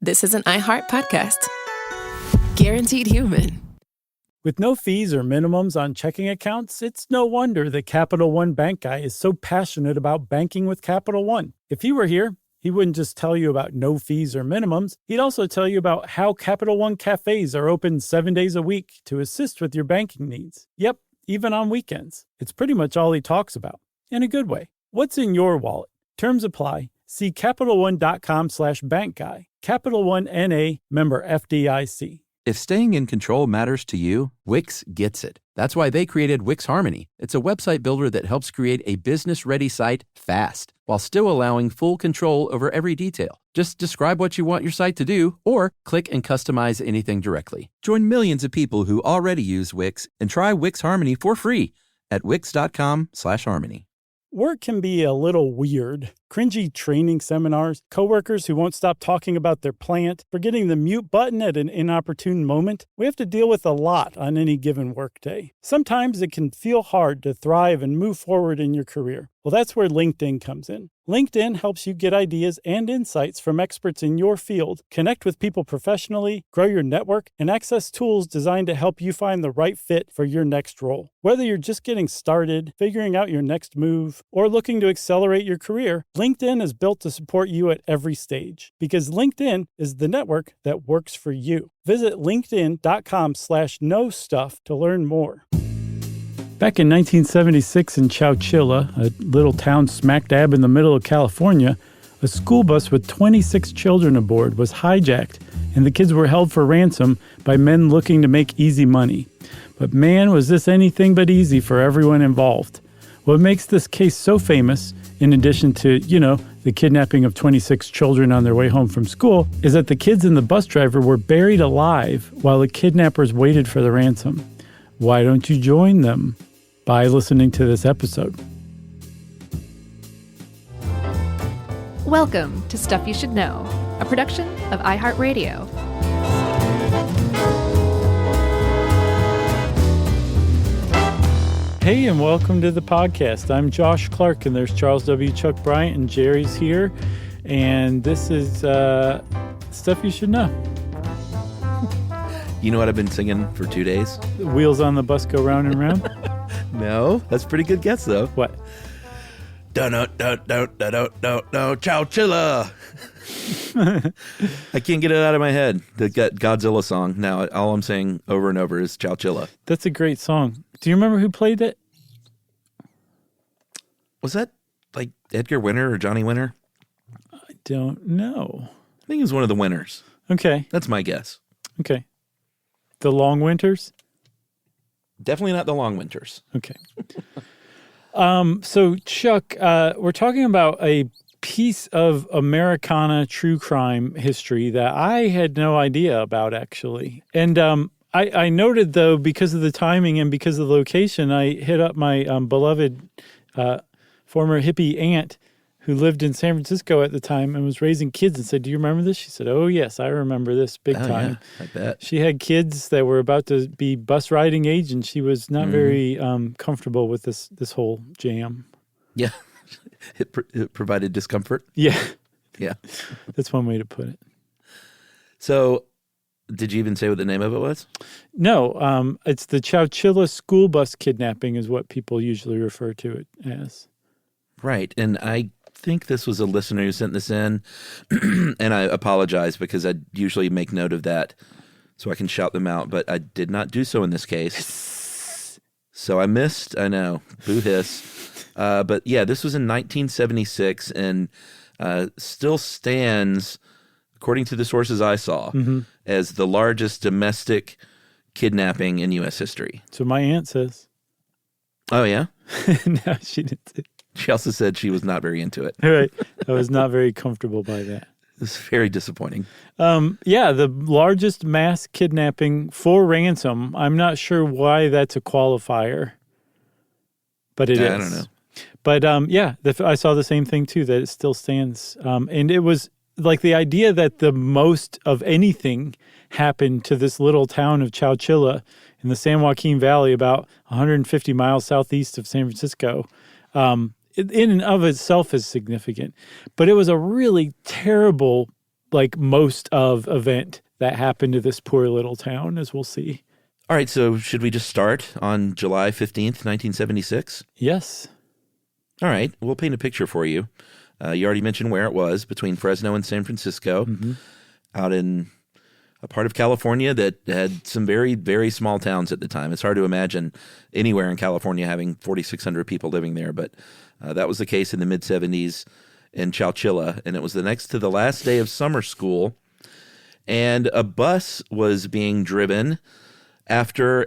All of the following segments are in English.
This is an iHeart podcast. Guaranteed human. With no fees or minimums on checking accounts, it's no wonder that Capital One Bank Guy is so passionate about banking with Capital One. If he were here, he wouldn't just tell you about no fees or minimums. He'd also tell you about how Capital One cafes are open 7 days a week to assist with your banking needs. Yep, even on weekends. It's pretty much all he talks about, in a good way. What's in your wallet? Terms apply. See CapitalOne.com/bankguy. Capital One N.A., member FDIC. If staying in control matters to you, Wix gets it. That's why they created Wix Harmony. It's a website builder that helps create a business-ready site fast, while still allowing full control over every detail. Just describe what you want your site to do, or click and customize anything directly. Join millions of people who already use Wix and try Wix Harmony for free at wix.com/harmony. Work can be a little weird. Cringy training seminars, coworkers who won't stop talking about their plant, forgetting the mute button at an inopportune moment. We have to deal with a lot on any given workday. Sometimes it can feel hard to thrive and move forward in your career. Well, that's where LinkedIn comes in. LinkedIn helps you get ideas and insights from experts in your field, connect with people professionally, grow your network, and access tools designed to help you find the right fit for your next role. Whether you're just getting started, figuring out your next move, or looking to accelerate your career, LinkedIn is built to support you at every stage, because LinkedIn is the network that works for you. Visit linkedin.com/know stuff to learn more. Back in 1976 in Chowchilla, a little town smack dab in the middle of California, a school bus with 26 children aboard was hijacked, and the kids were held for ransom by men looking to make easy money. But man, was this anything but easy for everyone involved. What makes this case so famous, in addition to, the kidnapping of 26 children on their way home from school, is that the kids and the bus driver were buried alive while the kidnappers waited for the ransom. Why don't you join them? By listening to this episode. Welcome to Stuff You Should Know, a production of iHeartRadio. Hey, and welcome to the podcast. I'm Josh Clark, and there's Charles W. Chuck Bryant, and Jerry's here. And this is Stuff You Should Know. You know what I've been singing for 2 days? The wheels on the bus go round and round. No, that's a pretty good guess, though. What? Chowchilla. I can't get it out of my head. The Godzilla song. Now, all I'm saying over and over is Chowchilla. That's a great song. Do you remember who played it? Was that like Edgar Winter or Johnny Winter? I don't know. I think it was one of the Winters. Okay. That's my guess. Okay. The Long Winters? Definitely not the Long Winters. Okay. So, Chuck, we're talking about a piece of Americana true crime history that I had no idea about, actually. And I noted, though, because of the timing and because of the location, I hit up my beloved former hippie aunt who lived in San Francisco at the time and was raising kids, and said, "Do you remember this?" She said, "Oh, yes, I remember this big time." Yeah, I bet. She had kids that were about to be bus riding age, and she was not very comfortable with this whole jam. Yeah. It provided discomfort. Yeah. Yeah. That's one way to put it. So, did you even say what the name of it was? No, it's the Chowchilla school bus kidnapping is what people usually refer to it as. Right. And I think this was a listener who sent this in, and I apologize because I usually make note of that so I can shout them out, but I did not do so in this case. So I missed, I know, boo hiss. But yeah, this was in 1976 and still stands, according to the sources I saw, as the largest domestic kidnapping in U.S. history. So my aunt says. Oh, yeah? No, she didn't say. She also said she was not very into it. Right. I was not very comfortable by that. It was very disappointing. Yeah, the largest mass kidnapping for ransom. I'm not sure why that's a qualifier, but it is. I don't know. But yeah, I saw the same thing too, that it still stands. And it was like the idea that the most of anything happened to this little town of Chowchilla in the San Joaquin Valley, about 150 miles southeast of San Francisco. In and of itself is significant, but it was a really terrible like most of event that happened to this poor little town, as we'll see. All right, so should we just start on July 15th, 1976? Yes. All right, we'll paint a picture for you. You already mentioned where it was, between Fresno and San Francisco, out in a part of California that had some very, very small towns at the time. It's hard to imagine anywhere in California having 4,600 people living there, but that was the case in the mid-'70s in Chowchilla, and it was the next to the last day of summer school, and a bus was being driven after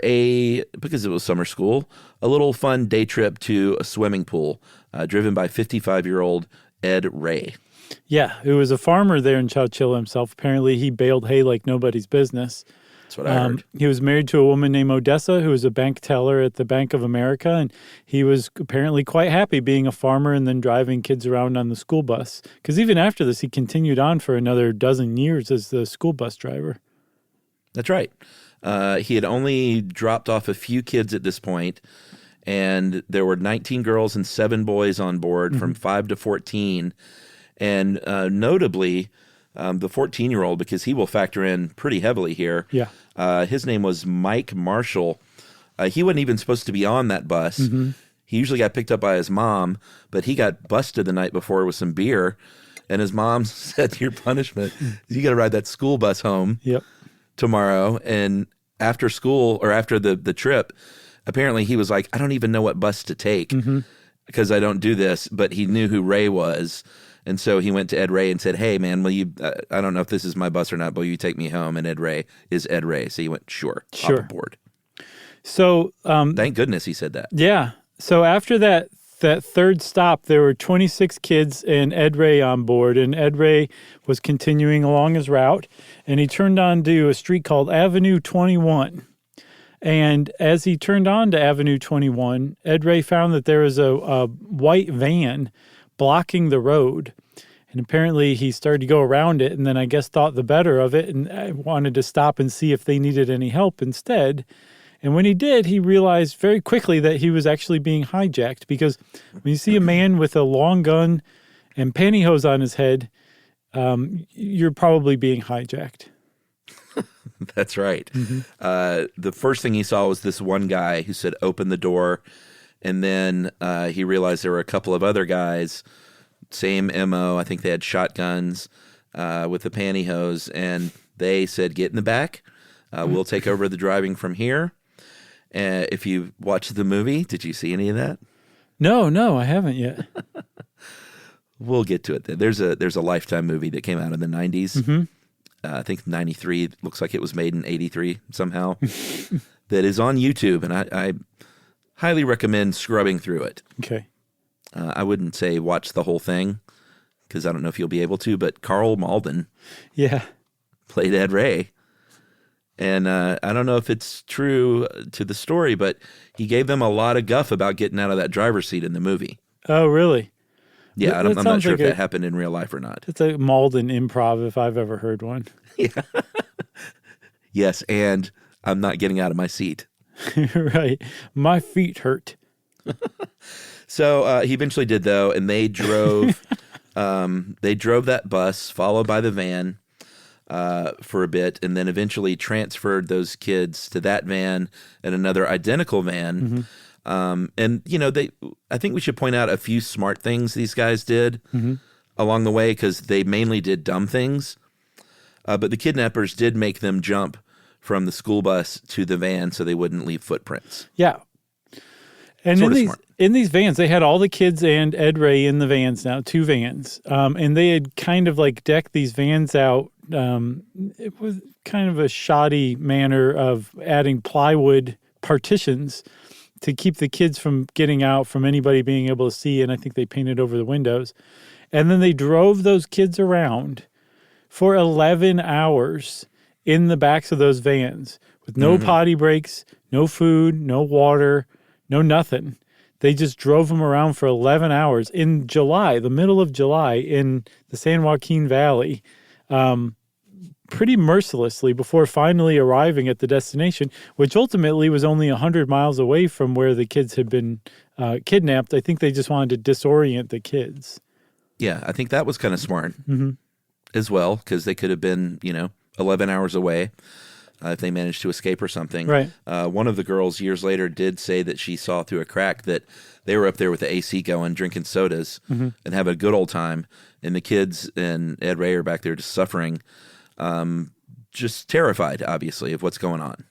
because it was summer school, a little fun day trip to a swimming pool, driven by 55-year-old Ed Ray. Yeah, who was a farmer there in Chowchilla himself. Apparently, he baled hay like nobody's business. That's what I heard. He was married to a woman named Odessa, who was a bank teller at the Bank of America, and he was apparently quite happy being a farmer and then driving kids around on the school bus. Because even after this, he continued on for another dozen years as the school bus driver. That's right. He had only dropped off a few kids at this point, and there were 19 girls and 7 boys on board from 5 to 14. And notably, the 14-year-old, because he will factor in pretty heavily here. Yeah. His name was Mike Marshall. He wasn't even supposed to be on that bus. He usually got picked up by his mom, but he got busted the night before with some beer. And his mom said, your punishment is you got to ride that school bus home tomorrow. And after school or after the trip, apparently he was like, I don't even know what bus to take because I don't do this. But he knew who Ray was. And so he went to Ed Ray and said, hey, man, will you, I don't know if this is my bus or not, but will you take me home? And Ed Ray is Ed Ray. So he went, sure. Hop aboard. So thank goodness he said that. Yeah. So after that third stop, there were 26 kids and Ed Ray on board. And Ed Ray was continuing along his route. And he turned onto a street called Avenue 21. And as he turned on to Avenue 21, Ed Ray found that there was a white van blocking the road. And apparently he started to go around it and then I guess thought the better of it and wanted to stop and see if they needed any help instead. And when he did, he realized very quickly that he was actually being hijacked because when you see a man with a long gun and pantyhose on his head, you're probably being hijacked. That's right. The first thing he saw was this one guy who said, open the door. And then he realized there were a couple of other guys, same MO. I think they had shotguns with the pantyhose. And they said, get in the back. We'll take over the driving from here. If you watched the movie, did you see any of that? No, I haven't yet. We'll get to it then. There's a Lifetime movie that came out in the 90s. I think 93. Looks like it was made in 83 somehow. That is on YouTube. And I highly recommend scrubbing through it. Okay. I wouldn't say watch the whole thing because I don't know if you'll be able to, but Carl Malden played Ed Ray. And I don't know if it's true to the story, but he gave them a lot of guff about getting out of that driver's seat in the movie. Oh, really? Yeah, I'm not sure if that happened in real life or not. It's a Malden improv if I've ever heard one. Yeah. Yes, and I'm not getting out of my seat. Right. My feet hurt. So he eventually did, though, and they drove that bus, followed by the van for a bit, and then eventually transferred those kids to that van and another identical van. And, you know, I think we should point out a few smart things these guys did along the way because they mainly did dumb things. But the kidnappers did make them jump from the school bus to the van so they wouldn't leave footprints. Yeah. And in these vans, they had all the kids and Ed Ray in the vans now, 2 vans. And they had kind of like decked these vans out. It was kind of a shoddy manner of adding plywood partitions to keep the kids from getting out, from anybody being able to see. And I think they painted over the windows. And then they drove those kids around for 11 hours in the backs of those vans with no potty breaks, no food, no water, no nothing. They just drove them around for 11 hours in July, the middle of July in the San Joaquin Valley, pretty mercilessly before finally arriving at the destination, which ultimately was only 100 miles away from where the kids had been kidnapped. I think they just wanted to disorient the kids. Yeah, I think that was kind of smart. as well, because they could have been, 11 hours away if they managed to escape or something. Right. One of the girls years later did say that she saw through a crack that they were up there with the AC going, drinking sodas and having a good old time. And the kids and Ed Ray are back there just suffering, just terrified, obviously, of what's going on.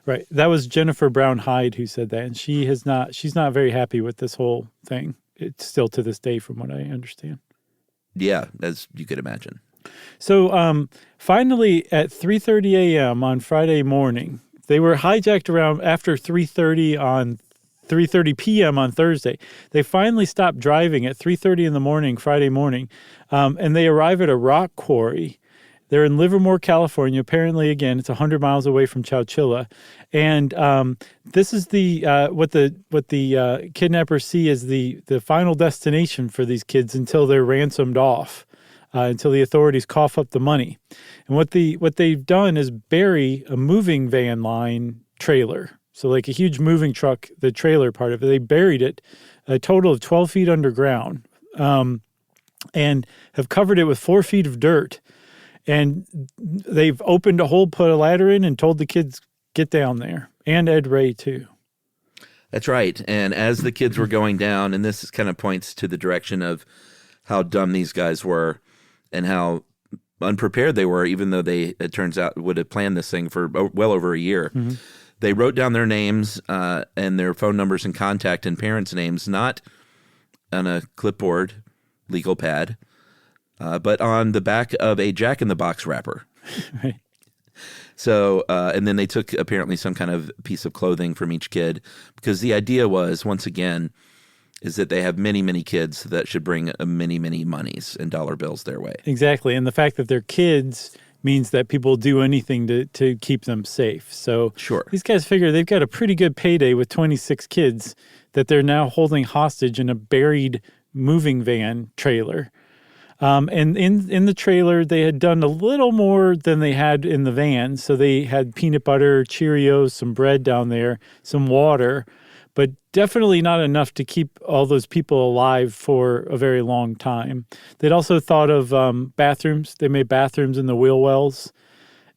Right. That was Jennifer Brown Hyde who said that. And she's not very happy with this whole thing. It's still to this day, from what I understand. Yeah, as you could imagine. So finally, at 3:30 a.m. on Friday morning, they were hijacked around after 3:30 p.m. on Thursday. They finally stopped driving at 3:30 in the morning, Friday morning, and they arrive at a rock quarry. They're in Livermore, California. Apparently, again, it's 100 miles away from Chowchilla, and this is what the kidnappers see as the final destination for these kids until they're ransomed off, until the authorities cough up the money. And what they've done is bury a moving van line trailer, so like a huge moving truck, the trailer part of it. They buried it a total of 12 feet underground, and have covered it with 4 feet of dirt. And they've opened a hole, put a ladder in, and told the kids, get down there. And Ed Ray, too. That's right. And as the kids were going down, and this kind of points to the direction of how dumb these guys were and how unprepared they were, even though they, it turns out, would have planned this thing for well over a year. Mm-hmm. They wrote down their names and their phone numbers and contact and parents' names, not on a clipboard, legal pad, but on the back of a Jack-in-the-Box wrapper. Right. So, and then they took apparently some kind of piece of clothing from each kid, because the idea was, once again, is that they have many, many kids that should bring many, many monies and dollar bills their way. Exactly. And the fact that they're kids means that people do anything to keep them safe. So sure, these guys figure they've got a pretty good payday with 26 kids that they're now holding hostage in a buried moving van trailer. And in the trailer, they had done a little more than they had in the van. So they had peanut butter, Cheerios, some bread down there, some water, but definitely not enough to keep all those people alive for a very long time. They'd also thought of bathrooms. They made bathrooms in the wheel wells,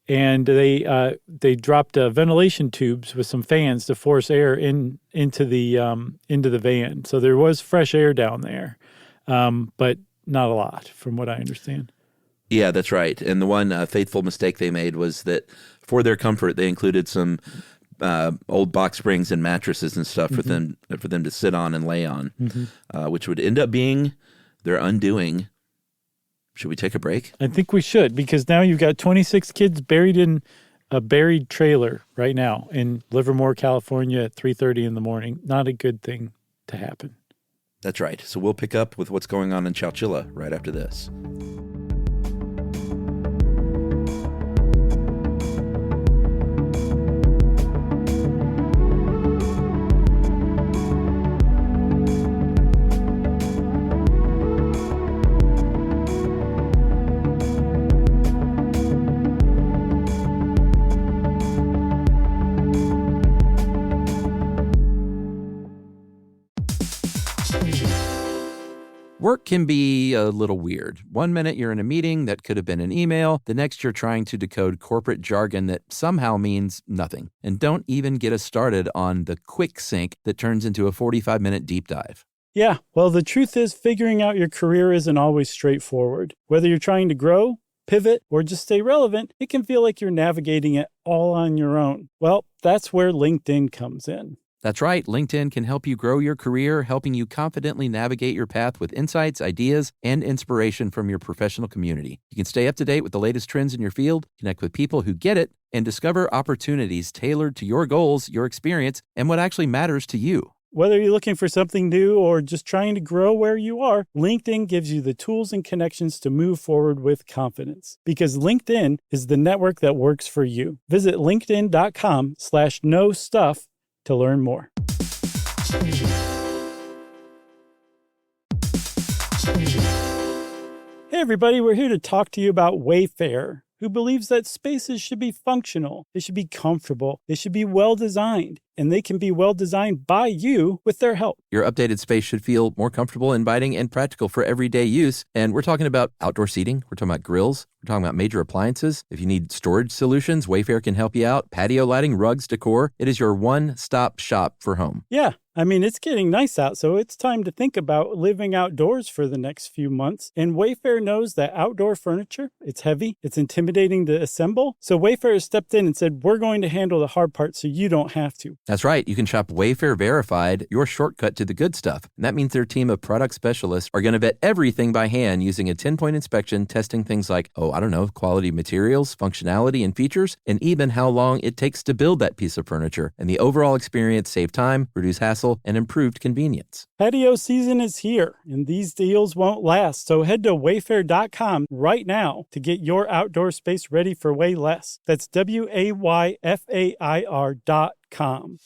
and they dropped ventilation tubes with some fans to force air into the van. So there was fresh air down there, but not a lot, from what I understand. Yeah, that's right. And the one fateful mistake they made was that for their comfort, they included some old box springs and mattresses and stuff mm-hmm. for them to sit on and lay on, mm-hmm. Which would end up being their undoing. Should we take a break? I think we should, because now you've got 26 kids buried in a buried trailer right now in Livermore, California at 3:30 in the morning. Not a good thing to happen. That's right. So we'll pick up with what's going on in Chowchilla right after this. Work can be a little weird. One minute you're in a meeting that could have been an email. The next you're trying to decode corporate jargon that somehow means nothing. And don't even get us started on the quick sync that turns into a 45-minute deep dive. Yeah, well, the truth is figuring out your career isn't always straightforward. Whether you're trying to grow, pivot, or just stay relevant, it can feel like you're navigating it all on your own. Well, that's where LinkedIn comes in. That's right. LinkedIn can help you grow your career, helping you confidently navigate your path with insights, ideas, and inspiration from your professional community. You can stay up to date with the latest trends in your field, connect with people who get it, and discover opportunities tailored to your goals, your experience, and what actually matters to you. Whether you're looking for something new or just trying to grow where you are, LinkedIn gives you the tools and connections to move forward with confidence. Because LinkedIn is the network that works for you. Visit linkedin.com/knowstuff to learn more. Hey everybody, we're here to talk to you about Wayfair, who believes that spaces should be functional, they should be comfortable, they should be well-designed, and they can be well-designed by you with their help. Your updated space should feel more comfortable, inviting, and practical for everyday use. And we're talking about outdoor seating, we're talking about grills, We're talking about major appliances. If you need storage solutions, Wayfair can help you out. Patio lighting, rugs, decor. It is your one-stop shop for home. Yeah. I mean, it's getting nice out, so it's time to think about living outdoors for the next few months. And Wayfair knows that outdoor furniture, it's heavy, it's intimidating to assemble. So Wayfair has stepped in and said, we're going to handle the hard part so you don't have to. That's right. You can shop Wayfair Verified, your shortcut to the good stuff. And that means their team of product specialists are going to vet everything by hand using a 10-point inspection, testing things like, quality materials, functionality, and features, and even how long it takes to build that piece of furniture. And the overall experience save time, reduce hassle, and improved convenience. Patio season is here, and these deals won't last. So head to wayfair.com right now to get your outdoor space ready for way less. That's WAYFAIR.com.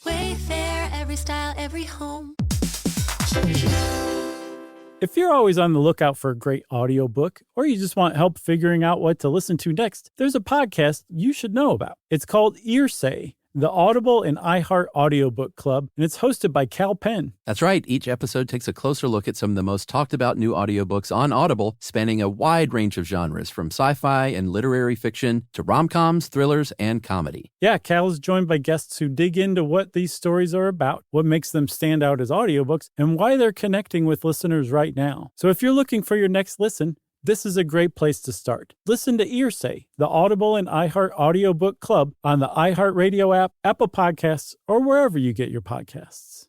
Wayfair, every style, every home. If you're always on the lookout for a great audiobook, or you just want help figuring out what to listen to next, there's a podcast you should know about. It's called Earsay, the Audible and iHeart Audiobook Club, and it's hosted by Cal Penn. That's right. Each episode takes a closer look at some of the most talked about new audiobooks on Audible, spanning a wide range of genres, from sci-fi and literary fiction to rom-coms, thrillers, and comedy. Yeah, Cal is joined by guests who dig into what these stories are about, what makes them stand out as audiobooks, and why they're connecting with listeners right now. So if you're looking for your next listen, this is a great place to start. Listen to Earsay, the Audible and iHeart Audiobook Club on the iHeartRadio app, Apple Podcasts, or wherever you get your podcasts.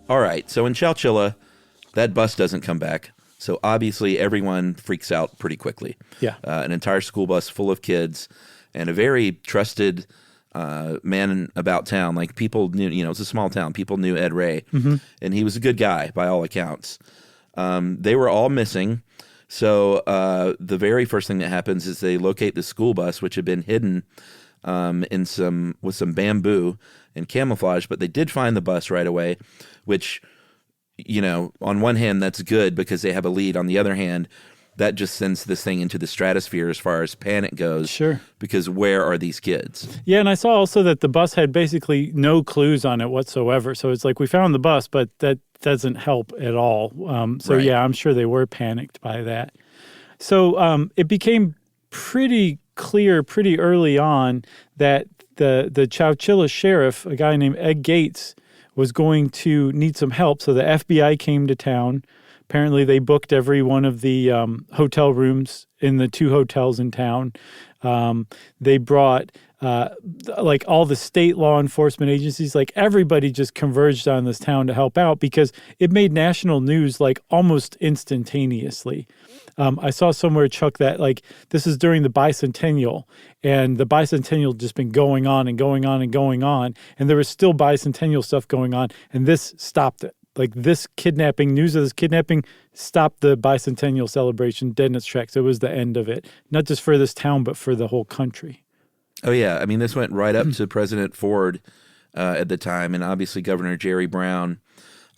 All right, so in Chowchilla, that bus doesn't come back. So obviously everyone freaks out pretty quickly. Yeah. An entire school bus full of kids and a very trusted man about town. Like, people knew, it's a small town. People knew Ed Ray. Mm-hmm. And he was a good guy by all accounts. They were all missing. So the very first thing that happens is they locate the school bus, which had been hidden with some bamboo and camouflage. But they did find the bus right away, which, on one hand, that's good because they have a lead. On the other hand, that just sends this thing into the stratosphere as far as panic goes. Sure. Because where are these kids? Yeah, and I saw also that the bus had basically no clues on it whatsoever. So it's like, we found the bus, but that doesn't help at all. Right. Yeah, I'm sure they were panicked by that. So it became pretty clear pretty early on that the Chowchilla sheriff, a guy named Ed Gates, was going to need some help. So the FBI came to town. Apparently they booked every one of the hotel rooms in the 2 hotels in town. They brought all the state law enforcement agencies, everybody just converged on this town to help out because it made national news almost instantaneously. I saw somewhere, Chuck, that this is during the bicentennial, and the bicentennial just been going on and going on and going on, and there was still bicentennial stuff going on, and this stopped it. This kidnapping, news of this kidnapping stopped the bicentennial celebration dead in its tracks. It was the end of it, not just for this town, but for the whole country. Oh, yeah. I mean, this went right up to President Ford at the time, and obviously Governor Jerry Brown.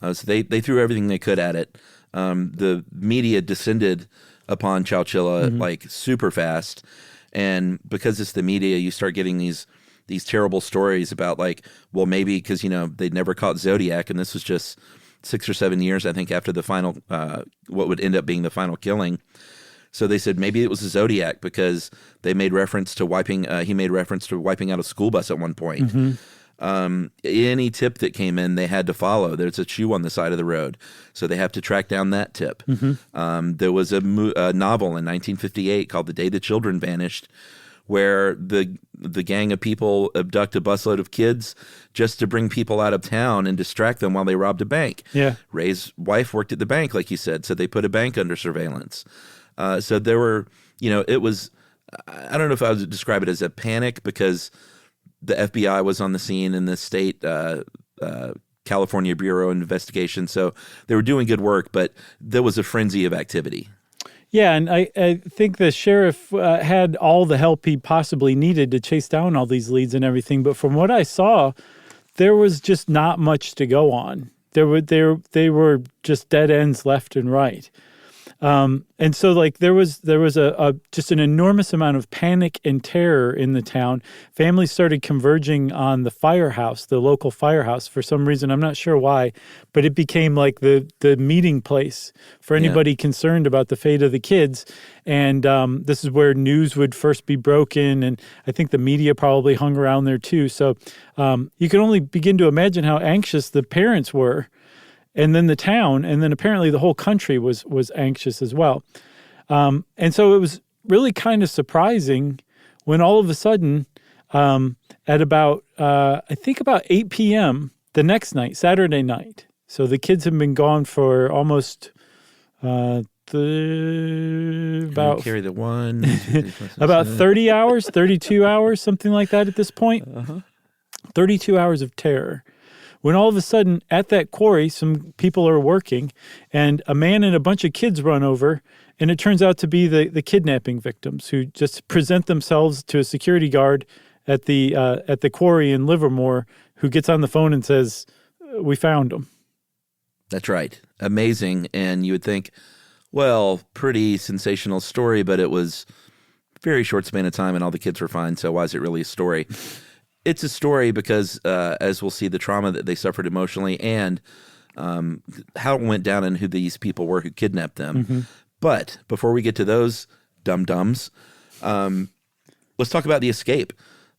So they threw everything they could at it. The media descended upon Chowchilla super fast, and because it's the media, you start getting these terrible stories about maybe because they'd never caught Zodiac, and this was just 6 or 7 years, I think, after the final what would end up being the final killing. So they said maybe it was a Zodiac because they made reference to wiping. He made reference to wiping out a school bus at one point. Mm-hmm. Any tip that came in, they had to follow. There's a shoe on the side of the road, so they have to track down that tip. Mm-hmm. There was a novel in 1958 called "The Day the Children Vanished," where the gang of people abduct a busload of kids just to bring people out of town and distract them while they robbed a bank. Yeah, Ray's wife worked at the bank, like you said, so they put a bank under surveillance. So there were, it was, I don't know if I would describe it as a panic because the FBI was on the scene and the state California Bureau of Investigation. So they were doing good work, but there was a frenzy of activity. Yeah, and I think the sheriff had all the help he possibly needed to chase down all these leads and everything. But from what I saw, there was just not much to go on. They were just dead ends left and right. And so like there was a just an enormous amount of panic and terror in the town. Families started converging on the firehouse, the local firehouse, for some reason. I'm not sure why, but it became like the meeting place for anybody concerned about the fate of the kids. And this is where news would first be broken, and I think the media probably hung around there too. So you can only begin to imagine how anxious the parents were. And then the town, and then apparently the whole country was anxious as well. And so it was really kind of surprising when all of a sudden, at about, I think about 8 p.m. the next night, Saturday night. So the kids have been gone for almost about carry the one, 2, 3, 4, 6, about 7. 30 hours, 32 hours, something like that at this point. 32 hours of terror. When all of a sudden, at that quarry, some people are working, and a man and a bunch of kids run over, and it turns out to be the kidnapping victims who just present themselves to a security guard at the quarry in Livermore, who gets on the phone and says, "We found them." That's right. Amazing. And you would think, well, pretty sensational story, but it was very short span of time and all the kids were fine, so why is it really a story? It's a story because, as we'll see, the trauma that they suffered emotionally and how it went down and who these people were who kidnapped them. Mm-hmm. But before we get to those dum-dums, let's talk about the escape.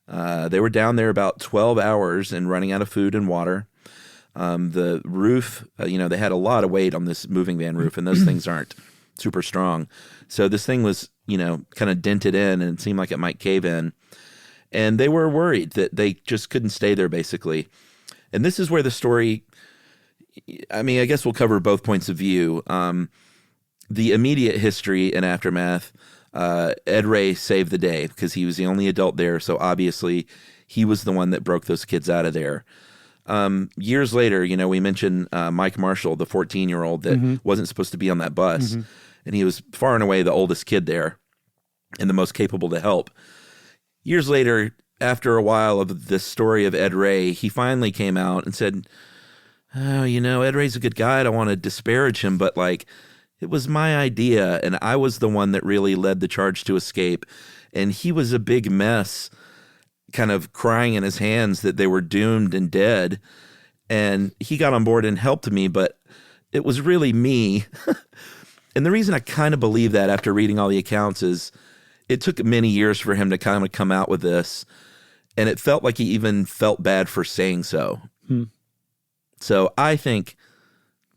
They were down there about 12 hours and running out of food and water. The roof, they had a lot of weight on this moving van roof, and those things aren't super strong. So this thing was, kind of dented in, and it seemed like it might cave in. And they were worried that they just couldn't stay there, basically. And this is where the story, I guess we'll cover both points of view. The immediate history and aftermath, Ed Ray saved the day because he was the only adult there. So obviously he was the one that broke those kids out of there. Years later, we mentioned Mike Marshall, the 14-year-old that wasn't supposed to be on that bus. And he was far and away the oldest kid there and the most capable to help. Years later, after a while of this story of Ed Ray, he finally came out and said, "Oh, Ed Ray's a good guy. I don't want to disparage him, but it was my idea, and I was the one that really led the charge to escape. And he was a big mess, kind of crying in his hands that they were doomed and dead. And he got on board and helped me, but it was really me." And the reason I kind of believe that after reading all the accounts is it took many years for him to kind of come out with this, and it felt like he even felt bad for saying so. So I think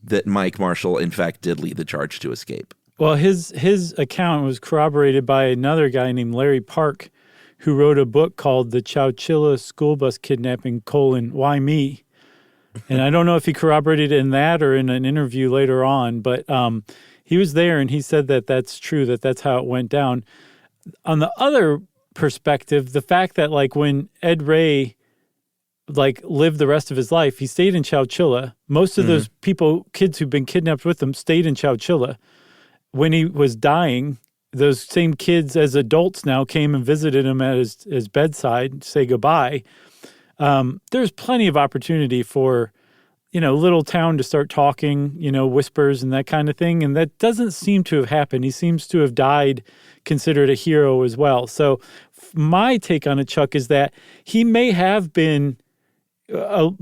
that Mike Marshall, in fact, did lead the charge to escape. Well, his account was corroborated by another guy named Larry Park, who wrote a book called The Chowchilla School Bus Kidnapping, Why Me? And I don't know if he corroborated it in that or in an interview later on, but he was there and he said that that's true, that's how it went down. On the other perspective, the fact that when Ed Ray lived the rest of his life, he stayed in Chowchilla. Most of those kids who've been kidnapped with him stayed in Chowchilla. When he was dying, those same kids as adults now came and visited him at his bedside to say goodbye. There's plenty of opportunity for, little town to start talking, whispers and that kind of thing. And that doesn't seem to have happened. He seems to have died considered a hero as well. So my take on it, Chuck, is that he may have been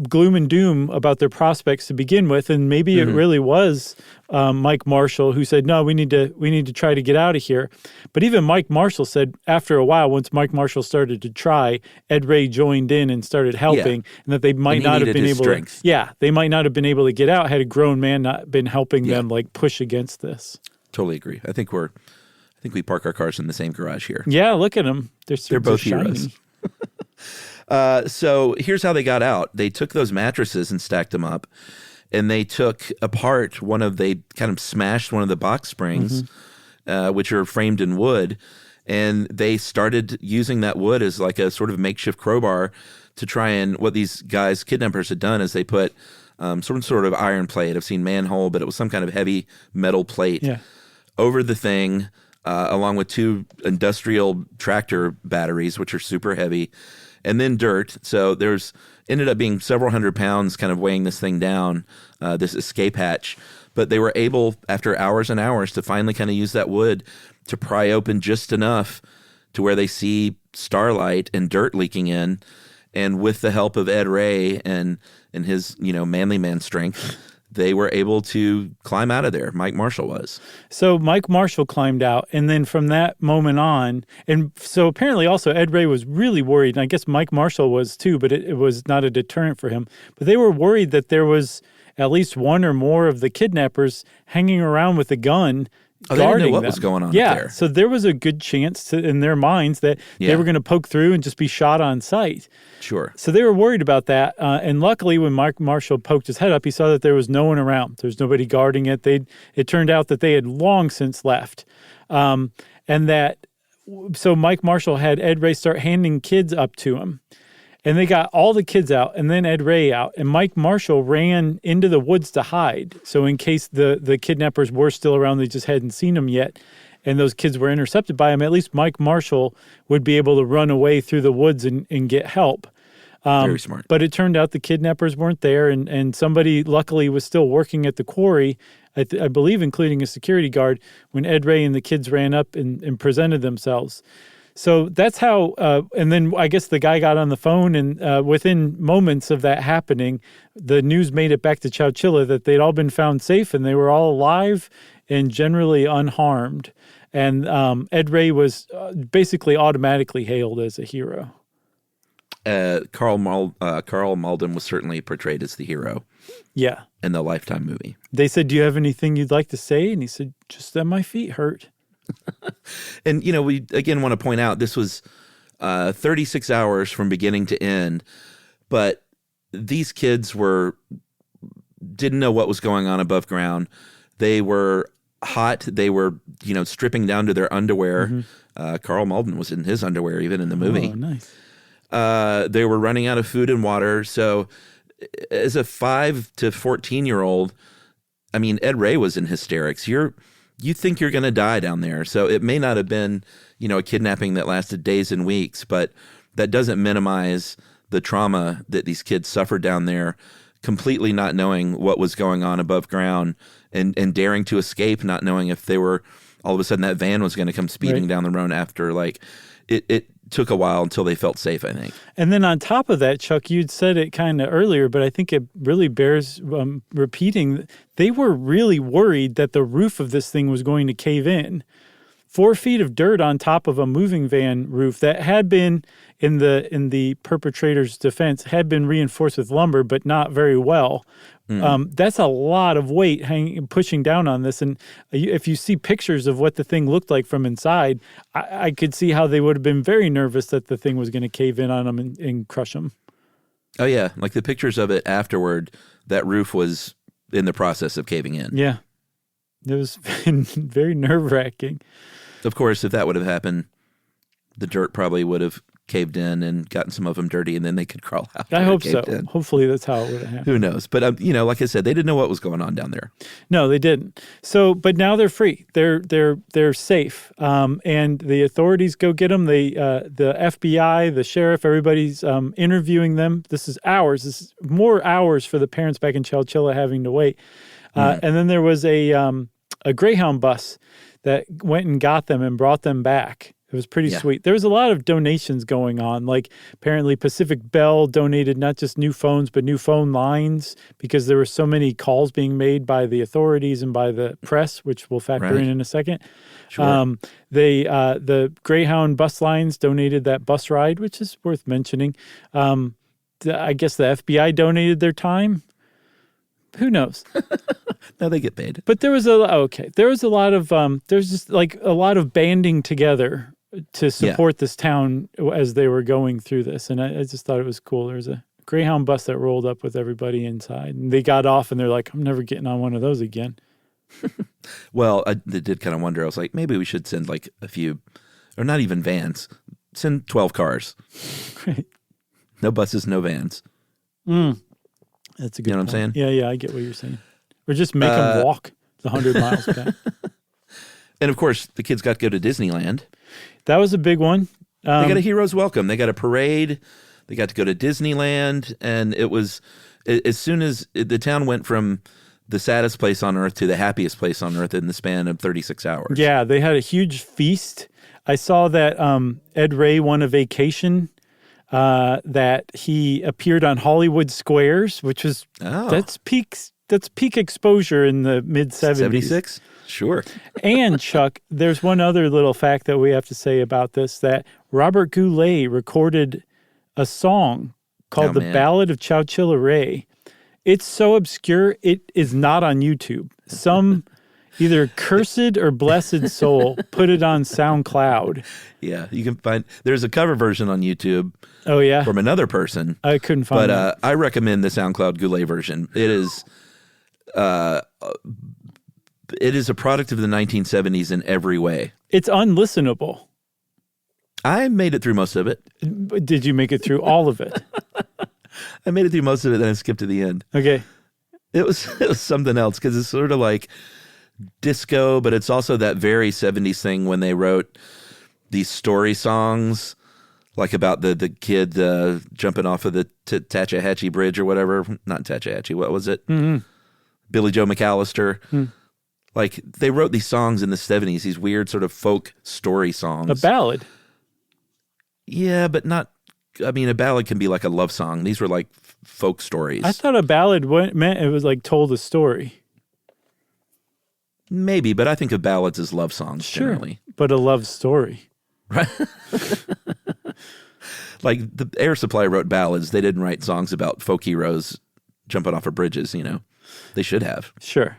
gloom and doom about their prospects to begin with, and maybe it really was Mike Marshall who said, "No, we need to try to get out of here." But even Mike Marshall said after a while, once Mike Marshall started to try, Ed Ray joined in and started helping, and that they might not have been able strength. they might not have been able to get out had a grown man not been helping them push against this. Totally agree. I think we park our cars in the same garage here. Yeah, look at them. They're both shiny. heroes. So here's how they got out. They took those mattresses and stacked them up, and they took apart they kind of smashed one of the box springs, which are framed in wood, and they started using that wood as a sort of makeshift crowbar to try and, what these kidnappers had done is they put some sort of iron plate. I've seen manhole, but it was some kind of heavy metal plate over the thing, along with 2 industrial tractor batteries, which are super heavy, and then dirt. So ended up being several hundred pounds kind of weighing this thing down, this escape hatch. but they were able, after hours and hours, to finally kind of use that wood to pry open just enough to where they see starlight and dirt leaking in. And with the help of Ed Ray and his, manly man strength, they were able to climb out of there. Mike Marshall was. So Mike Marshall climbed out, and then from that moment on, and so apparently also Ed Ray was really worried, and I guess Mike Marshall was too, but it was not a deterrent for him. But they were worried that there was at least one or more of the kidnappers hanging around with a gun. Oh, they didn't know what them. was going on up there. So there was a good chance in their minds that they were going to poke through and just be shot on sight. Sure. So they were worried about that. And luckily, when Mike Marshall poked his head up, he saw that there was no one around. There was nobody guarding it. It turned out that they had long since left. So Mike Marshall had Ed Ray start handing kids up to him. And they got all the kids out and then Ed Ray out. And Mike Marshall ran into the woods to hide. So in case the kidnappers were still around, they just hadn't seen them yet, and those kids were intercepted by him, at least Mike Marshall would be able to run away through the woods and get help. Very smart. But it turned out the kidnappers weren't there, and somebody luckily was still working at the quarry, I believe including a security guard, when Ed Ray and the kids ran up and presented themselves. So that's how, and then I guess the guy got on the phone, and within moments of that happening, the news made it back to Chowchilla that they'd all been found safe and they were all alive and generally unharmed. And Ed Ray was basically automatically hailed as a hero. Carl Malden was certainly portrayed as the hero. Yeah. In the Lifetime movie. They said, "Do you have anything you'd like to say?" And he said, "Just that my feet hurt." And, we again want to point out this was 36 hours from beginning to end, but these kids didn't know what was going on above ground. They were hot. They were, stripping down to their underwear. Mm-hmm. Carl Malden was in his underwear even in the movie. Oh, nice. They were running out of food and water. So as a 5 to 14-year-old, Ed Ray was in hysterics. You think you're going to die down there. So it may not have been, a kidnapping that lasted days and weeks, but that doesn't minimize the trauma that these kids suffered down there, completely not knowing what was going on above ground and daring to escape, not knowing if they were, all of a sudden that van was going to come speeding down the road after. It took a while until they felt safe, I think. And then on top of that, Chuck, you'd said it kind of earlier, but I think it really bears repeating. They were really worried that the roof of this thing was going to cave in. 4 feet of dirt on top of a moving van roof that had been, in the perpetrator's defense, had been reinforced with lumber, but not very well. That's a lot of weight pushing down on this. And if you see pictures of what the thing looked like from inside, I could see how they would have been very nervous that the thing was going to cave in on them and crush them. Oh, yeah. Like the pictures of it afterward, that roof was in the process of caving in. Yeah. It was very nerve-wracking. Of course, if that would have happened, the dirt probably would have caved in and gotten some of them dirty, and then they could crawl out. I hope so. Hopefully that's how it would have happened. Who knows? But, like I said, they didn't know what was going on down there. No, they didn't. So, but now they're free. They're safe. And the authorities go get them. The FBI, the sheriff, everybody's interviewing them. This is hours. This is more hours for the parents back in Chowchilla having to wait. And then there was a Greyhound bus that went and got them and brought them back. It was pretty sweet. There was a lot of donations going on. Like apparently Pacific Bell donated not just new phones, but new phone lines because there were so many calls being made by the authorities and by the press, which we'll factor in a second. Sure. The Greyhound bus lines donated that bus ride, which is worth mentioning. I guess the FBI donated their time. Who knows? No, they get paid. But there was a lot of there's just like a lot of banding together to support this town as they were going through this, and I just thought it was cool. There was a Greyhound bus that rolled up with everybody inside, and they got off, and they're like, "I'm never getting on one of those again." Well, I did kind of wonder. I was like, maybe we should send like a few, or not even vans. Send 12 cars. Great. No buses, no vans. That's a good. You know what I'm saying? Yeah, I get what you're saying. Or just make them walk the 100 miles back. And of course, the kids got to go to Disneyland. That was a big one. They got a hero's welcome. They got a parade. They got to go to Disneyland, and it was as soon as the town went from the saddest place on earth to the happiest place on earth in the span of 36 hours. Yeah, they had a huge feast. I saw that Ed Ray won a vacation, that he appeared on Hollywood Squares, which was that's peak exposure in the mid-70s. 76? Sure. And Chuck, there's one other little fact that we have to say about this, that Robert Goulet recorded a song called The Ballad of Chowchilla Ray. It's so obscure, it is not on YouTube. Some either cursed or blessed soul put it on SoundCloud. Yeah, you can find, there's a cover version on YouTube. Oh, yeah? From another person. I couldn't find it. But I recommend the SoundCloud Goulet version. It is a product of the 1970s in every way. It's unlistenable. I made it through most of it. Did you make it through all of it? I made it through most of it, then I skipped to the end. Okay. It was something else because it's sort of like disco, but it's also that very 70s thing when they wrote these story songs, like about the kid jumping off of the Tachahatchee Bridge or whatever. Not Tachahatchee, what was it? Mm-hmm. Billy Joe McAllister. Like, they wrote these songs in the 70s, these weird sort of folk story songs. A ballad. Yeah, but not... I mean, a ballad can be like a love song. These were like folk stories. I thought a ballad meant it was like told a story. Maybe, but I think of ballads as love songs generally. But a love story. Right? Like the Air Supply wrote ballads. They didn't write songs about folk heroes jumping off of bridges, you know. They should have. Sure.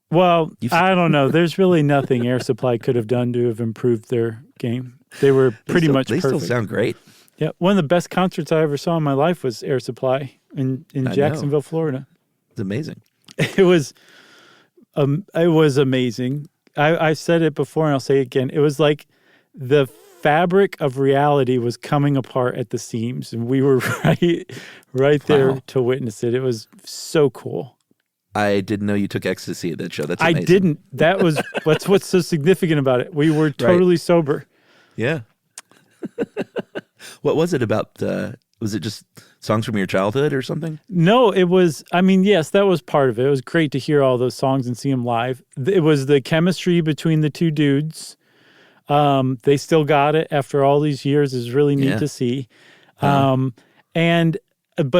Well, I don't know. There's really nothing Air Supply could have done to have improved their game. They were pretty much perfect. They still sound great. Yeah, one of the best concerts I ever saw in my life was Air Supply in Jacksonville, Florida. It's amazing. It was amazing. I said it before and I'll say it again. It was like the fabric of reality was coming apart at the seams, and we were right there to witness it. It was so cool. I didn't know you took ecstasy at that show. That's amazing. I didn't. That's what's so significant about it. We were totally sober. Yeah. What was it about? Was it just songs from your childhood or something? No, it was, I mean, yes, that was part of it. It was great to hear all those songs and see them live. It was the chemistry between the two dudes. They still got it after all these years is really neat to see. But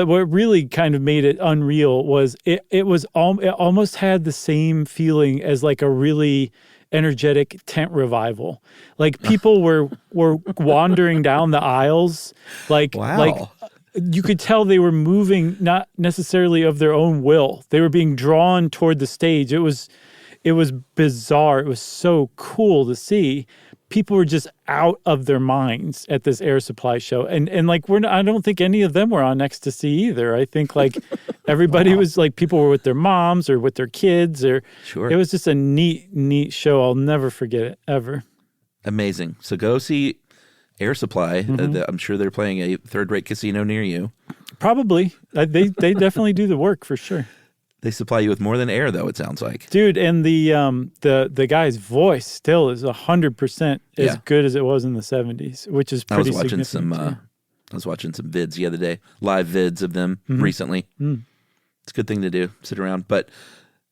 what really kind of made it unreal was it almost had the same feeling as like a really energetic tent revival. Like people were wandering down the aisles. Like you could tell they were moving not necessarily of their own will. They were being drawn toward the stage. It was bizarre. It was so cool to see. People were just out of their minds at this Air Supply show. And like I don't think any of them were on ecstasy either. I think like everybody was like, people were with their moms or with their kids or it was just a neat show. I'll never forget it ever. Amazing. So go see Air Supply. I'm sure they're playing a third-rate casino near you. Probably. They definitely do the work for sure. They supply you with more than air, though, it sounds like. Dude, and the guy's voice still is 100% as good as it was in the 70s, which is pretty significant. I was watching some vids the other day, live vids of them recently. It's a good thing to do, sit around. But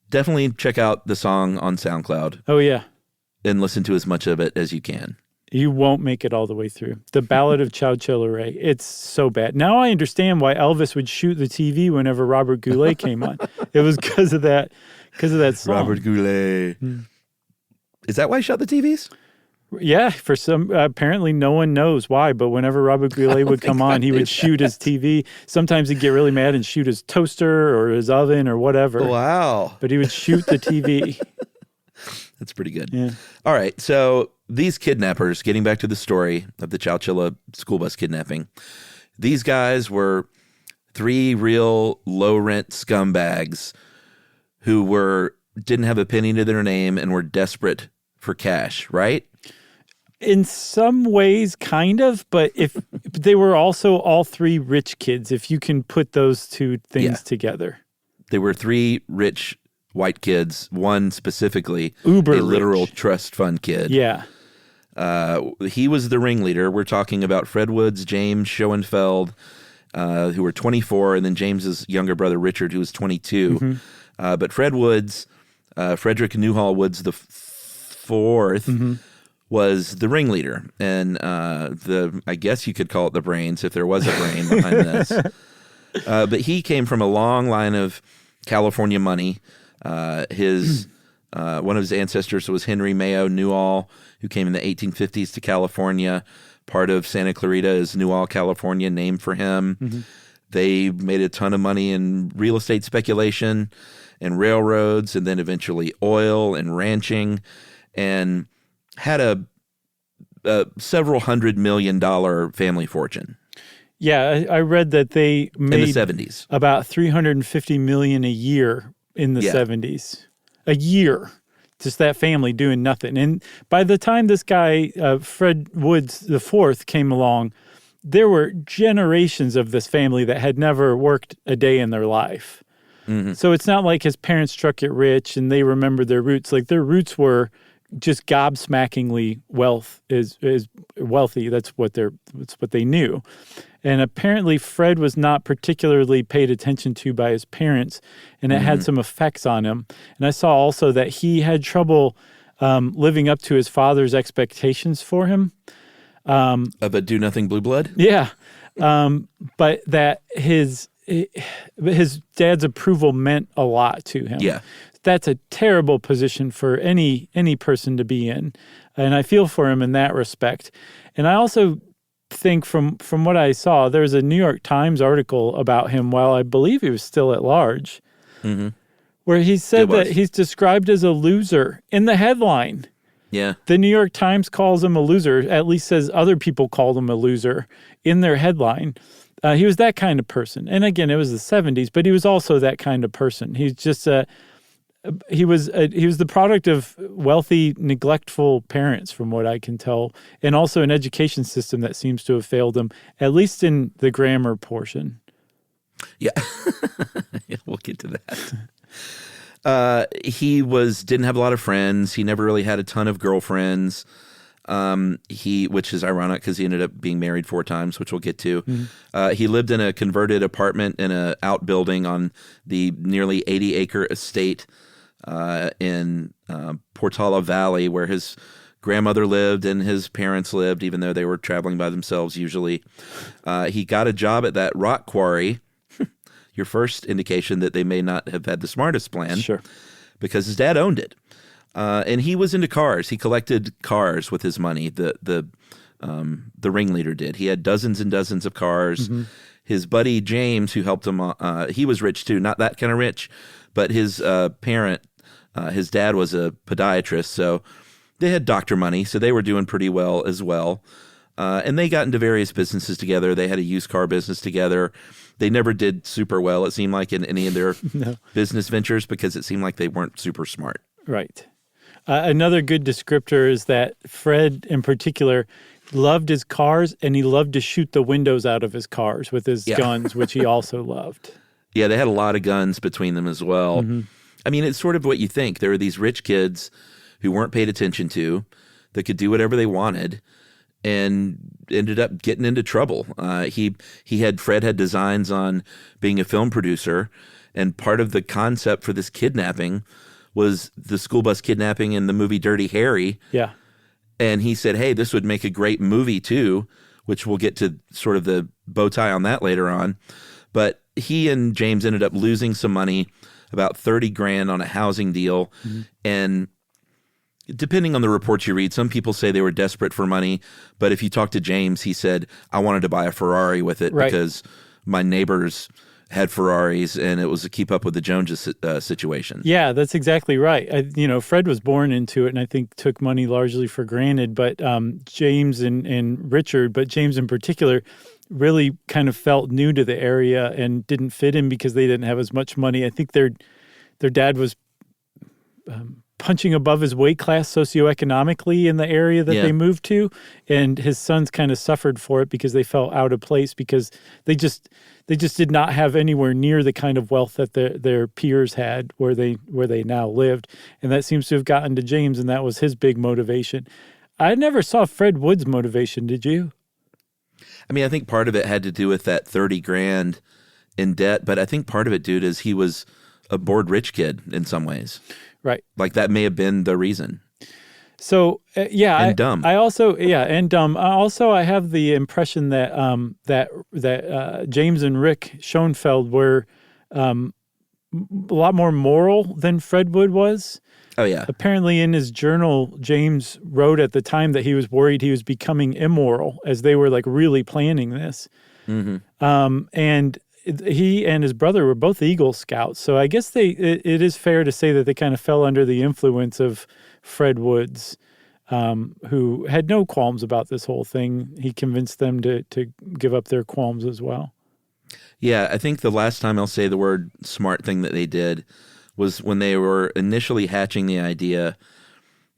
definitely check out the song on SoundCloud. Oh, yeah. And listen to as much of it as you can. You won't make it all the way through. The Ballad of Chowchilla Ray. It's so bad. Now I understand why Elvis would shoot the TV whenever Robert Goulet came on. It was because of that song. Robert Goulet. Is that why he shot the TVs? Yeah, for some, apparently no one knows why, but whenever Robert Goulet would come on, he would shoot his TV. Sometimes he'd get really mad and shoot his toaster or his oven or whatever. Wow. But he would shoot the TV. That's pretty good. Yeah. All right. So these kidnappers, getting back to the story of the Chowchilla school bus kidnapping, these guys were 3 real low-rent scumbags who didn't have a penny to their name and were desperate for cash, right? In some ways, kind of, but if they were also all 3 rich kids, if you can put those two things together. They were 3 rich white kids, one specifically, uber a literal rich trust fund kid. Yeah. He was the ringleader. We're talking about Fred Woods, James Schoenfeld, who were 24, and then James's younger brother, Richard, who was 22. But Fred Woods, Frederick Newhall Woods the fourth, was the ringleader, and I guess you could call it the brains if there was a brain behind this. But he came from a long line of California money. One of his ancestors was Henry Mayo Newall, who came in the 1850s to California. Part of Santa Clarita is Newall, California, named for him. They made a ton of money in real estate speculation and railroads, and then eventually oil and ranching, and had a several $100 million family fortune. Yeah, I read that they made in the 70s about $350 million a year in the 70s. A year. Just that family doing nothing. And by the time this guy, Fred Woods IV, came along, there were generations of this family that had never worked a day in their life. So it's not like his parents struck it rich and they remembered their roots. Like their roots were just gobsmackingly wealthy. That's what they knew. And apparently Fred was not particularly paid attention to by his parents, and it had some effects on him. And I saw also that he had trouble living up to his father's expectations for him. Of a do-nothing blue blood? Yeah. But that his dad's approval meant a lot to him. Yeah. That's a terrible position for any person to be in. And I feel for him in that respect. And I also think from what I saw, there was a New York Times article about him while I believe he was still at large, where he said that he's described as a loser in the headline. Yeah. The New York Times calls him a loser, at least says other people called him a loser in their headline. He was that kind of person. And again, it was the 70s, but he was also that kind of person. He's just he was the product of wealthy, neglectful parents, from what I can tell, and also an education system that seems to have failed him, at least in the grammar portion. Yeah, we'll get to that. He didn't have a lot of friends. He never really had a ton of girlfriends. Which is ironic because he ended up being married 4 times, which we'll get to. He lived in a converted apartment in an outbuilding on the nearly 80-acre estate in Portola Valley, where his grandmother lived and his parents lived, even though they were traveling by themselves usually. He got a job at that rock quarry, your first indication that they may not have had the smartest plan. Sure. Because his dad owned it. And he was into cars. He collected cars with his money. The ringleader did. He had dozens and dozens of cars. His buddy James, who helped him, he was rich too. Not that kind of rich, but his parent, his dad was a podiatrist, so they had doctor money. So they were doing pretty well as well. And they got into various businesses together. They had a used car business together. They never did super well, it seemed like, in any of their business ventures, because it seemed like they weren't super smart. Right. Another good descriptor is that Fred, in particular, loved his cars, and he loved to shoot the windows out of his cars with his guns, which he also loved. Yeah, they had a lot of guns between them as well. I mean, it's sort of what you think. There were these rich kids who weren't paid attention to, that could do whatever they wanted, and ended up getting into trouble. Fred had designs on being a film producer, and part of the concept for this kidnapping was the school bus kidnapping in the movie Dirty Harry. Yeah. And he said, hey, this would make a great movie too, which we'll get to sort of the bow tie on that later on. But he and James ended up losing some money, about $30,000 on a housing deal. And depending on the reports you read, some people say they were desperate for money. But if you talk to James, he said, I wanted to buy a Ferrari with it because my neighbors had Ferraris, and it was to keep up with the Joneses situation. Yeah, that's exactly right. Fred was born into it, and I think took money largely for granted. But James and Richard, but James in particular, really kind of felt new to the area and didn't fit in because they didn't have as much money. I think their dad was punching above his weight class socioeconomically in the area that they moved to, and his sons kind of suffered for it because they felt out of place because they just did not have anywhere near the kind of wealth that their peers had where they now lived, and that seems to have gotten to James, and that was his big motivation. I never saw Fred Wood's motivation. Did you? I mean, I think part of it had to do with that $30,000 in debt, but I think part of it, dude, is he was a bored rich kid in some ways. Right. Like that may have been the reason. So And dumb. I also and dumb. Also, I have the impression that that James and Rick Schoenfeld were a lot more moral than Fred Wood was. Oh yeah. Apparently, in his journal, James wrote at the time that he was worried he was becoming immoral as they were like really planning this. And he and his brother were both Eagle Scouts, so I guess it is fair to say that they kind of fell under the influence of Fred Woods, who had no qualms about this whole thing. He convinced them to give up their qualms as well. Yeah, I think the last time I'll say the word smart thing that they did was when they were initially hatching the idea.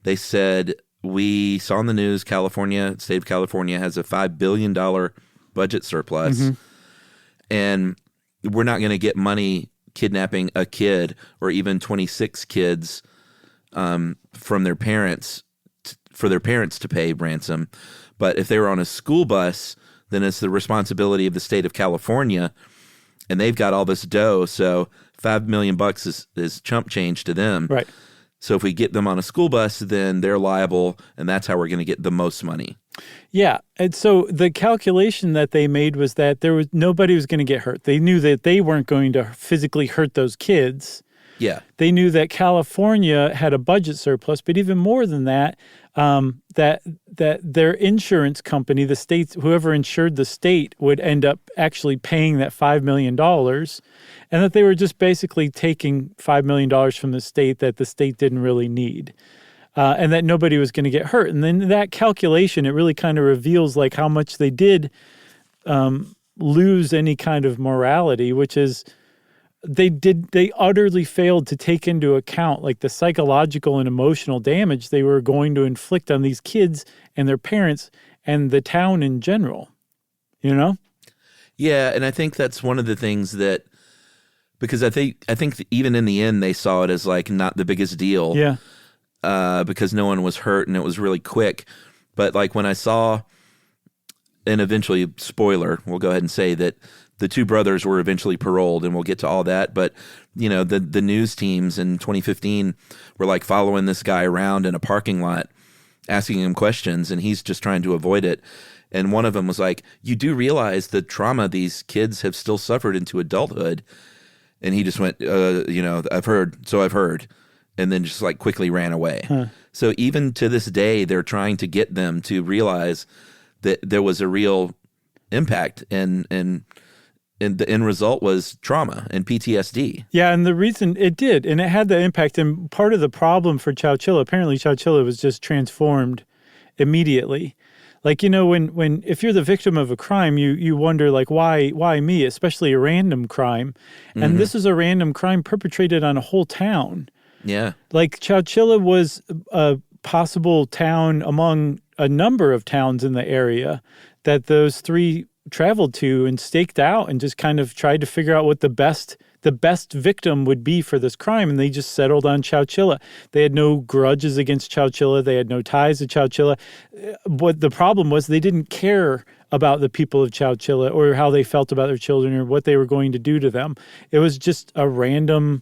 They said, we saw in the news state of California has a $5 billion budget surplus, and we're not going to get money kidnapping a kid or even 26 kids from their parents for their parents to pay ransom. But if they were on a school bus, then it's the responsibility of the state of California, and they've got all this dough. So $5 million is chump change to them. Right. So if we get them on a school bus, then they're liable, and that's how we're going to get the most money. Yeah, and so the calculation that they made was that nobody was going to get hurt. They knew that they weren't going to physically hurt those kids. Yeah. They knew that California had a budget surplus, but even more than that, that their insurance company, the state, whoever insured the state, would end up actually paying that $5 million, and that they were just basically taking $5 million from the state that the state didn't really need. And that nobody was going to get hurt. And then that calculation, it really kind of reveals like how much they did lose any kind of morality, which is they utterly failed to take into account like the psychological and emotional damage they were going to inflict on these kids and their parents and the town in general, you know? Yeah, and I think that's one of the things that, because I think even in the end they saw it as like not the biggest deal. Yeah. Because no one was hurt and it was really quick. But like when I saw, and eventually, spoiler, we'll go ahead and say that the two brothers were eventually paroled, and we'll get to all that. But, you know, the news teams in 2015 were like following this guy around in a parking lot, asking him questions, and he's just trying to avoid it. And one of them was like, you do realize the trauma these kids have still suffered into adulthood. And he just went, I've heard. And then just like quickly ran away. So even to this day, they're trying to get them to realize that there was a real impact, and the end result was trauma and PTSD. Yeah, and the reason it did, and it had the impact, and part of the problem for Chowchilla, apparently Chowchilla was just transformed immediately. Like, you know, when if you're the victim of a crime, you wonder like why me, especially a random crime, and this is a random crime perpetrated on a whole town. Yeah. Like Chowchilla was a possible town among a number of towns in the area that those three traveled to and staked out and just kind of tried to figure out what the best victim would be for this crime. And they just settled on Chowchilla. They had no grudges against Chowchilla. They had no ties to Chowchilla. What the problem was, they didn't care about the people of Chowchilla or how they felt about their children or what they were going to do to them. It was just a random...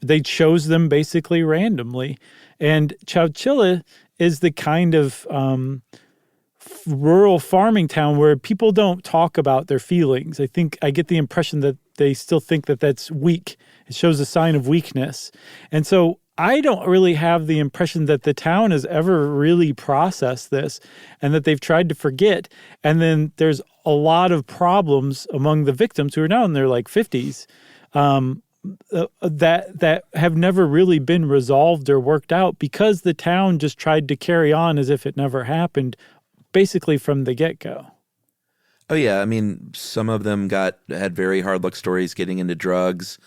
They chose them basically randomly. And Chowchilla is the kind of rural farming town where people don't talk about their feelings. I get the impression that they still think that that's weak. It shows a sign of weakness. And so I don't really have the impression that the town has ever really processed this and that they've tried to forget. And then there's a lot of problems among the victims who are now in their like 50s. That have never really been resolved or worked out because the town just tried to carry on as if it never happened, basically from the get-go. Oh yeah, I mean, some of them had very hard luck stories getting into drugs,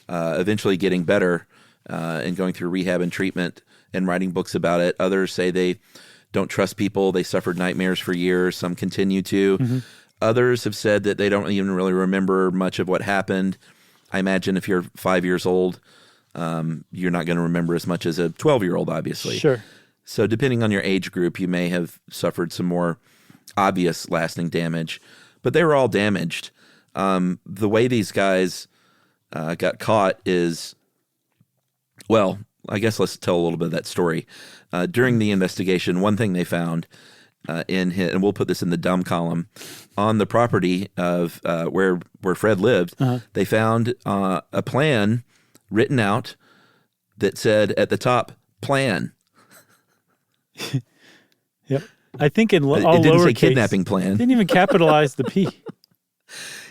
eventually getting better, and going through rehab and treatment and writing books about it. Others say they don't trust people. They suffered nightmares for years. Some continue to. Others have said that they don't even really remember much of what happened. I imagine if you're 5 years old, you're not going to remember as much as a 12-year-old, obviously. Sure. So depending on your age group, you may have suffered some more obvious lasting damage. But they were all damaged. The way these guys got caught is Well, I guess let's tell a little bit of that story. During the investigation, one thing they found and we'll put this in the dumb column, on the property of where Fred lived, they found a plan written out that said at the top, plan. Yep. I think in all it didn't say lowercase. kidnapping plan. Didn't even capitalize the P.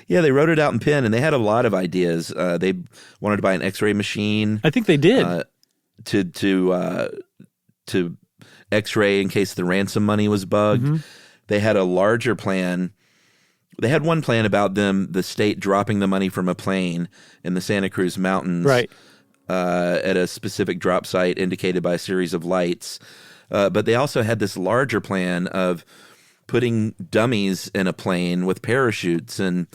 Yeah, they wrote it out in pen, and they had a lot of ideas. They wanted to buy an X-ray machine. I think they did. To X-ray in case the ransom money was bugged. Mm-hmm. They had a larger plan. They had one plan about the state dropping the money from a plane in the Santa Cruz Mountains, right, at a specific drop site indicated by a series of lights. But they also had this larger plan of putting dummies in a plane with parachutes, and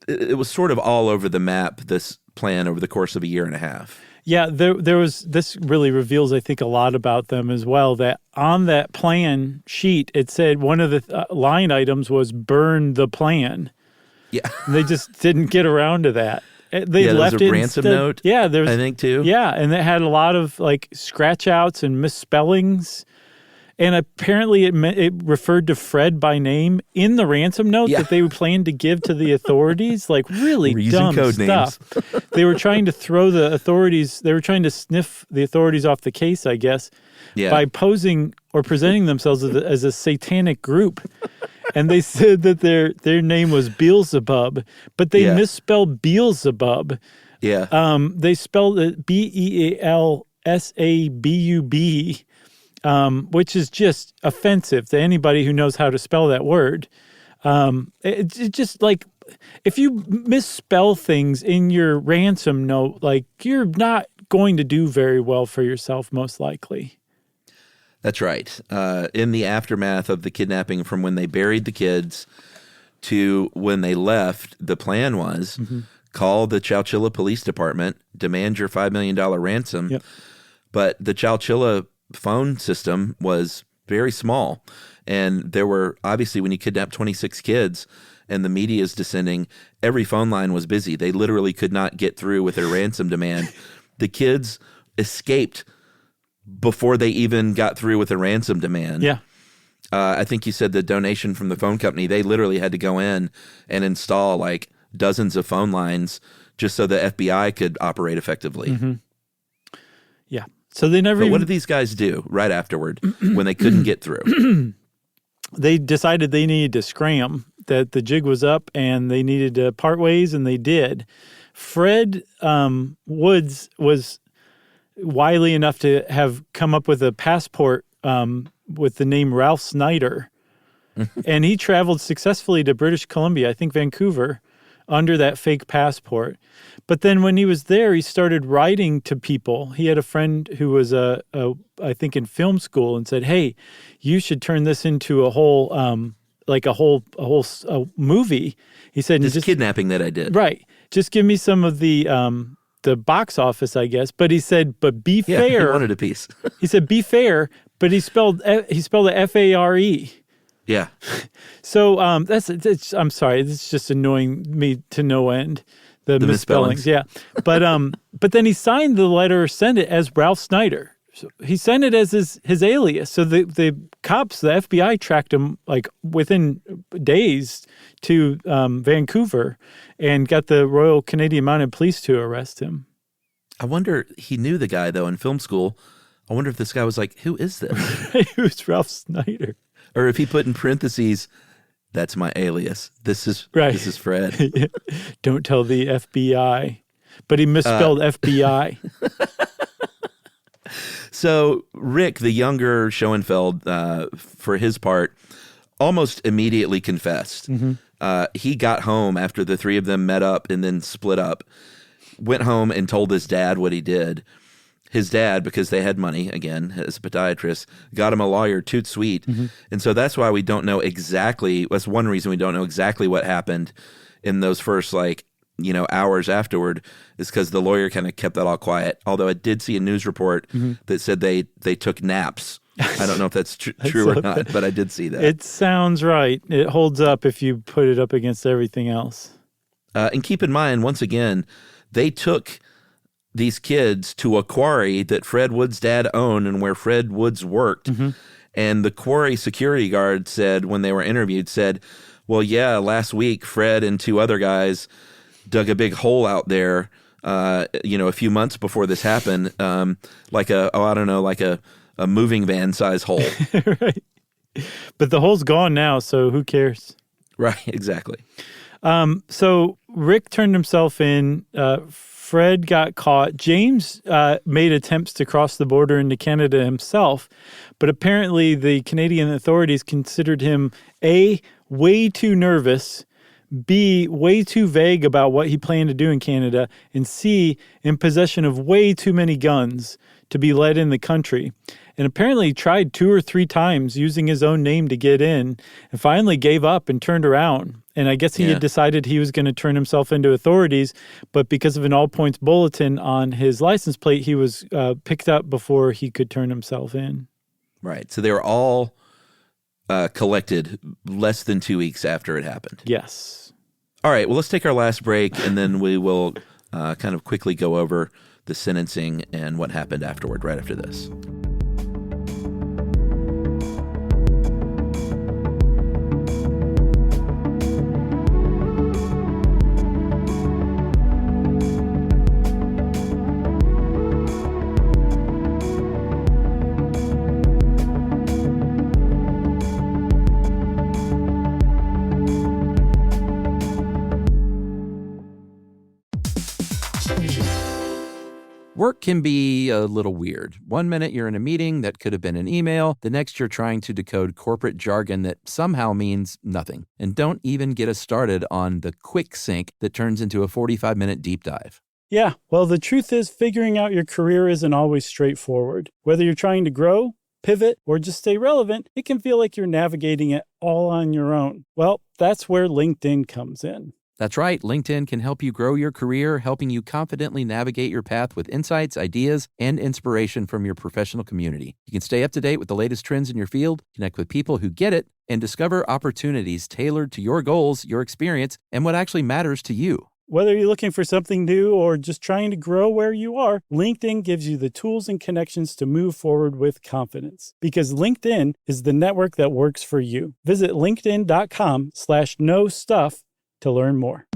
it was sort of all over the map, this plan over the course of a year and a half. Yeah, there was. This really reveals, I think, a lot about them as well. That on that plan sheet, it said one of the line items was "burn the plan." Yeah, they just didn't get around to that. They left there was a it ransom instead. note. Yeah, there's, I think too. Yeah, and it had a lot of like scratch outs and misspellings. And apparently it referred to Fred by name in the ransom note that they planned to give to the authorities. Like really dumb code stuff. They were trying to throw the authorities, they were trying to sniff the authorities off the case, I guess, by posing or presenting themselves as a satanic group. And they said that their name was Beelzebub, but they misspelled Beelzebub. Yeah. They spelled it Beelsabub. Which is just offensive to anybody who knows how to spell that word. It's just like if you misspell things in your ransom note, like you're not going to do very well for yourself, most likely. That's right. In the aftermath of the kidnapping, from when they buried the kids to when they left, the plan was call the Chowchilla Police Department, demand your $5 million ransom. Yep. But the Chowchilla phone system was very small, and there were obviously, when you kidnap 26 kids and the media is descending, every phone line was busy. They literally could not get through with their ransom demand. The kids escaped before they even got through with the ransom demand. Yeah. I think you said the donation from the phone company, they literally had to go in and install like dozens of phone lines just so the FBI could operate effectively. Mm-hmm. Yeah. So they never. But what did these guys do right afterward when they couldn't get through? They decided they needed to scram, that the jig was up and they needed to part ways, and they did. Fred Woods was wily enough to have come up with a passport with the name Ralph Snyder, and he traveled successfully to British Columbia, I think Vancouver, under that fake passport. But then when he was there, he started writing to people. He had a friend who was I think in film school, and said, "Hey, you should turn this into a whole movie." He said, "This kidnapping that I did, right? Just give me some of the box office, I guess." But he said, "But be fair." He wanted a piece. He said, "Be fair," but he spelled it Fare. Yeah. So I'm sorry, it's just annoying me to no end. The misspellings. Yeah. But then he signed the letter, sent it as Ralph Snyder. So he sent it as his alias. So the cops, the FBI, tracked him like within days to Vancouver and got the Royal Canadian Mounted Police to arrest him. I wonder, he knew the guy though in film school. I wonder if this guy was like, "Who is this?" Who's Ralph Snyder? Or if he put in parentheses, "That's my alias. This is Fred." Don't tell the FBI. But he misspelled FBI. So Rick, the younger Schoenfeld, for his part, almost immediately confessed. He got home after the three of them met up and then split up, went home and told his dad what he did. His dad, because they had money, again, as a podiatrist, got him a lawyer, toot sweet. And so that's why we don't know exactly, that's one reason we don't know exactly what happened in those first, hours afterward, is because the lawyer kind of kept that all quiet. Although I did see a news report that said they took naps. I don't know if that's true or not, but I did see that. It sounds right. It holds up if you put it up against everything else. And keep in mind, once again, they took these kids to a quarry that Fred Wood's dad owned and where Fred Woods worked. And the quarry security guard said, when they were interviewed, said, well, yeah, last week Fred and 2 other guys dug a big hole out there, a few months before this happened, like a moving van size hole. Right. But the hole's gone now, so who cares? Right, exactly. So Rick turned himself in. Fred got caught. James made attempts to cross the border into Canada himself, but apparently the Canadian authorities considered him A, way too nervous, B, way too vague about what he planned to do in Canada, and C, in possession of way too many guns to be let in the country. And apparently he tried 2 or 3 times using his own name to get in and finally gave up and turned around. And I guess he had decided he was going to turn himself into authorities, but because of an all-points bulletin on his license plate, he was picked up before he could turn himself in. Right. So they were all collected less than 2 weeks after it happened. Yes. All right. Well, let's take our last break, and then we will kind of quickly go over the sentencing and what happened afterward right after this. Work can be a little weird. One minute you're in a meeting that could have been an email. The next you're trying to decode corporate jargon that somehow means nothing. And don't even get us started on the quick sync that turns into a 45-minute deep dive. Yeah, well, the truth is figuring out your career isn't always straightforward. Whether you're trying to grow, pivot, or just stay relevant, it can feel like you're navigating it all on your own. Well, that's where LinkedIn comes in. That's right. LinkedIn can help you grow your career, helping you confidently navigate your path with insights, ideas, and inspiration from your professional community. You can stay up to date with the latest trends in your field, connect with people who get it, and discover opportunities tailored to your goals, your experience, and what actually matters to you. Whether you're looking for something new or just trying to grow where you are, LinkedIn gives you the tools and connections to move forward with confidence. Because LinkedIn is the network that works for you. Visit linkedin.com/knowstuff to learn more.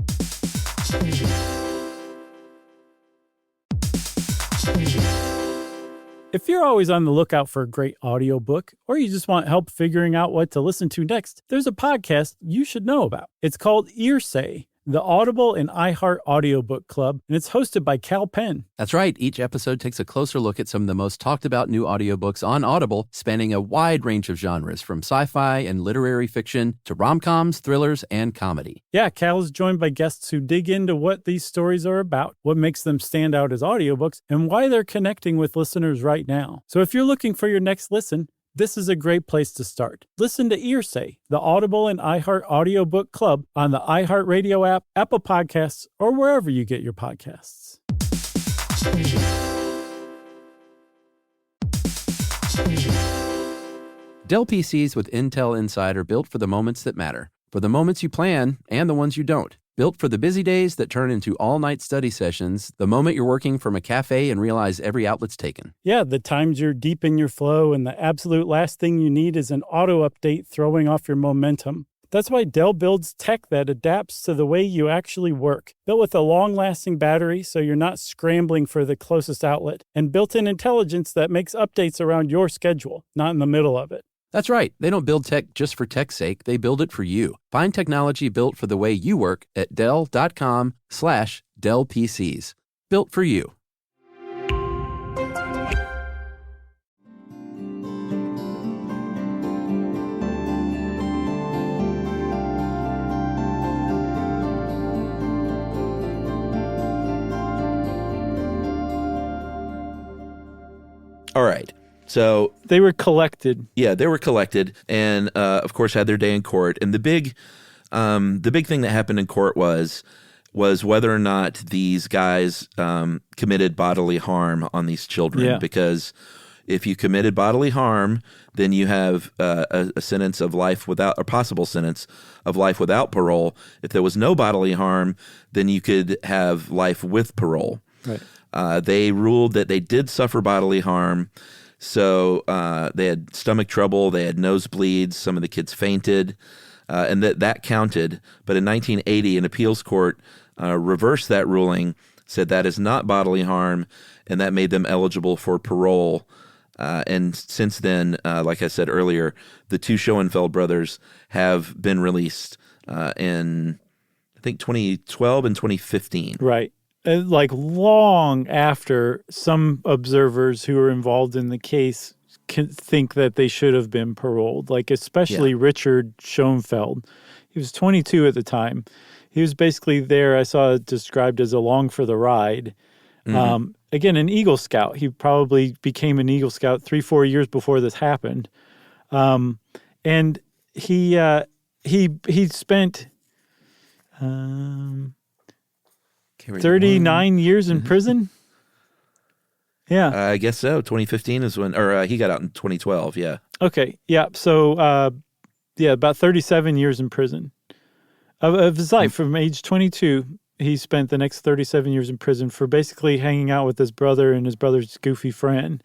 If you're always on the lookout for a great audiobook, or you just want help figuring out what to listen to next, there's a podcast you should know about. It's called Earsay, the Audible and iHeart Audiobook Club, and it's hosted by Cal Penn. That's right. Each episode takes a closer look at some of the most talked about new audiobooks on Audible, spanning a wide range of genres, from sci-fi and literary fiction to rom-coms, thrillers, and comedy. Yeah, Cal is joined by guests who dig into what these stories are about, what makes them stand out as audiobooks, and why they're connecting with listeners right now. So if you're looking for your next listen, this is a great place to start. Listen to Earsay, the Audible and iHeart Audiobook Club on the iHeartRadio app, Apple Podcasts, or wherever you get your podcasts. Dell PCs with Intel Inside are built for the moments that matter, for the moments you plan and the ones you don't. Built for the busy days that turn into all-night study sessions, the moment you're working from a cafe and realize every outlet's taken. Yeah, the times you're deep in your flow and the absolute last thing you need is an auto update throwing off your momentum. That's why Dell builds tech that adapts to the way you actually work. Built with a long-lasting battery so you're not scrambling for the closest outlet, and built-in intelligence that makes updates around your schedule, not in the middle of it. That's right. They don't build tech just for tech's sake. They build it for you. Find technology built for the way you work at Dell.com/Dell PCs. Built for you. All right. So they were collected. Yeah, they were collected, and of course had their day in court. And the big thing that happened in court was whether or not these guys committed bodily harm on these children. Yeah. Because if you committed bodily harm, then you have a sentence of life without, a possible sentence of life without parole. If there was no bodily harm, then you could have life with parole. Right. They ruled that they did suffer bodily harm. So they had stomach trouble, they had nosebleeds, some of the kids fainted, and that counted. But in 1980, an appeals court reversed that ruling, said that is not bodily harm, and that made them eligible for parole. And since then, like I said earlier, the two Schoenfeld brothers have been released in, I think, 2012 and 2015. Right. Like long after some observers who were involved in the case think that they should have been paroled, like especially Richard Schoenfeld. He was 22 at the time. He was basically there, I saw it described as along for the ride. Again, an Eagle Scout. He probably became an Eagle Scout 3-4 years before this happened. And he spent 39 years in prison. Yeah. I guess so. 2015 is when, or he got out in 2012. Yeah. Okay. Yeah. So, about 37 years in prison of his life. From age 22, he spent the next 37 years in prison for basically hanging out with his brother and his brother's goofy friend,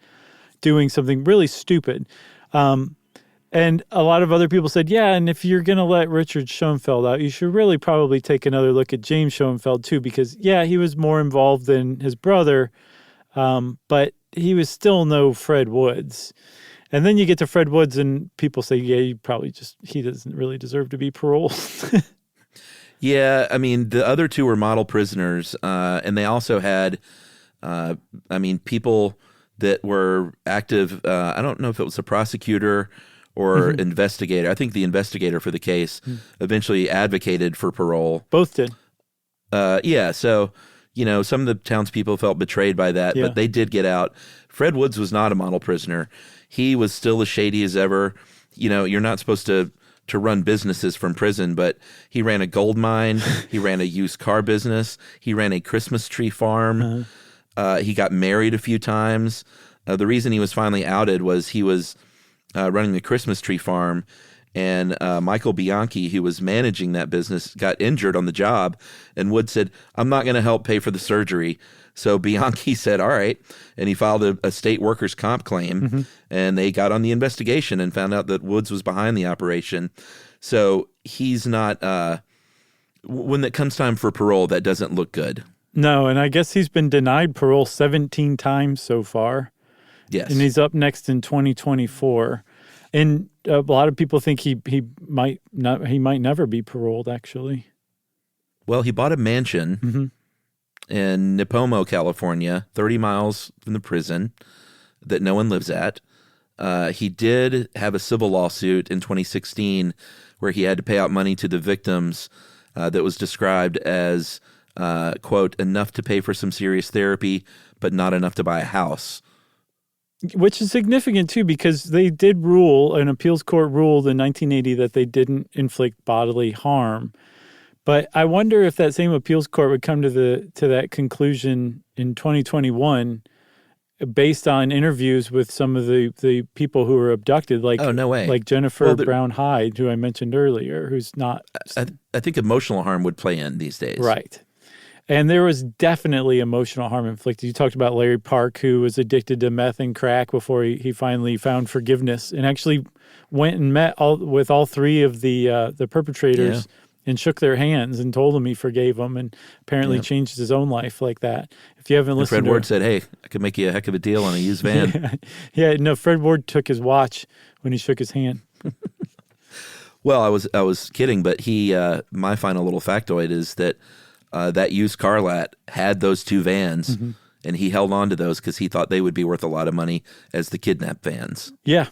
doing something really stupid. And a lot of other people said, yeah, and if you're going to let Richard Schoenfeld out, you should really probably take another look at James Schoenfeld too, because, yeah, he was more involved than his brother, but he was still no Fred Woods. And then you get to Fred Woods and people say, yeah, he doesn't really deserve to be paroled. Yeah, I mean, the other two were model prisoners, and they also had, people that were active. I don't know if it was a prosecutor or investigator. I think the investigator for the case eventually advocated for parole. Both did. Yeah, so, some of the townspeople felt betrayed by that, but they did get out. Fred Woods was not a model prisoner. He was still as shady as ever. You're not supposed to run businesses from prison, but he ran a gold mine. He ran a used car business. He ran a Christmas tree farm. He got married a few times. The reason he was finally outed was he was running the Christmas tree farm, and Michael Bianchi, who was managing that business, got injured on the job, and Wood said, I'm not going to help pay for the surgery. So Bianchi said, all right, and he filed a state workers' comp claim, and they got on the investigation and found out that Woods was behind the operation. So he's not, when it comes time for parole, that doesn't look good. No, and I guess he's been denied parole 17 times so far. Yes. And he's up next in 2024. And a lot of people think he might never be paroled, actually. Well, he bought a mansion in Nipomo, California, 30 miles from the prison that no one lives at. He did have a civil lawsuit in 2016 where he had to pay out money to the victims that was described as, quote, enough to pay for some serious therapy, but not enough to buy a house. Which is significant, too, because they did rule, an appeals court ruled in 1980 that they didn't inflict bodily harm. But I wonder if that same appeals court would come to that conclusion in 2021 based on interviews with some of the people who were abducted, like, oh, no way. Like Jennifer Brown Hyde, who I mentioned earlier, who's not... I think emotional harm would play in these days. Right. And there was definitely emotional harm inflicted. You talked about Larry Park, who was addicted to meth and crack before he finally found forgiveness and actually went and met with all three of the perpetrators and shook their hands and told them he forgave them and apparently changed his own life like that. If you haven't listened Fred Ward said, hey, I could make you a heck of a deal on a used van. No, Fred Ward took his watch when he shook his hand. Well, I was kidding, but my final little factoid is that that used car lot had those two vans, and he held on to those because he thought they would be worth a lot of money as the kidnapped vans. Yeah.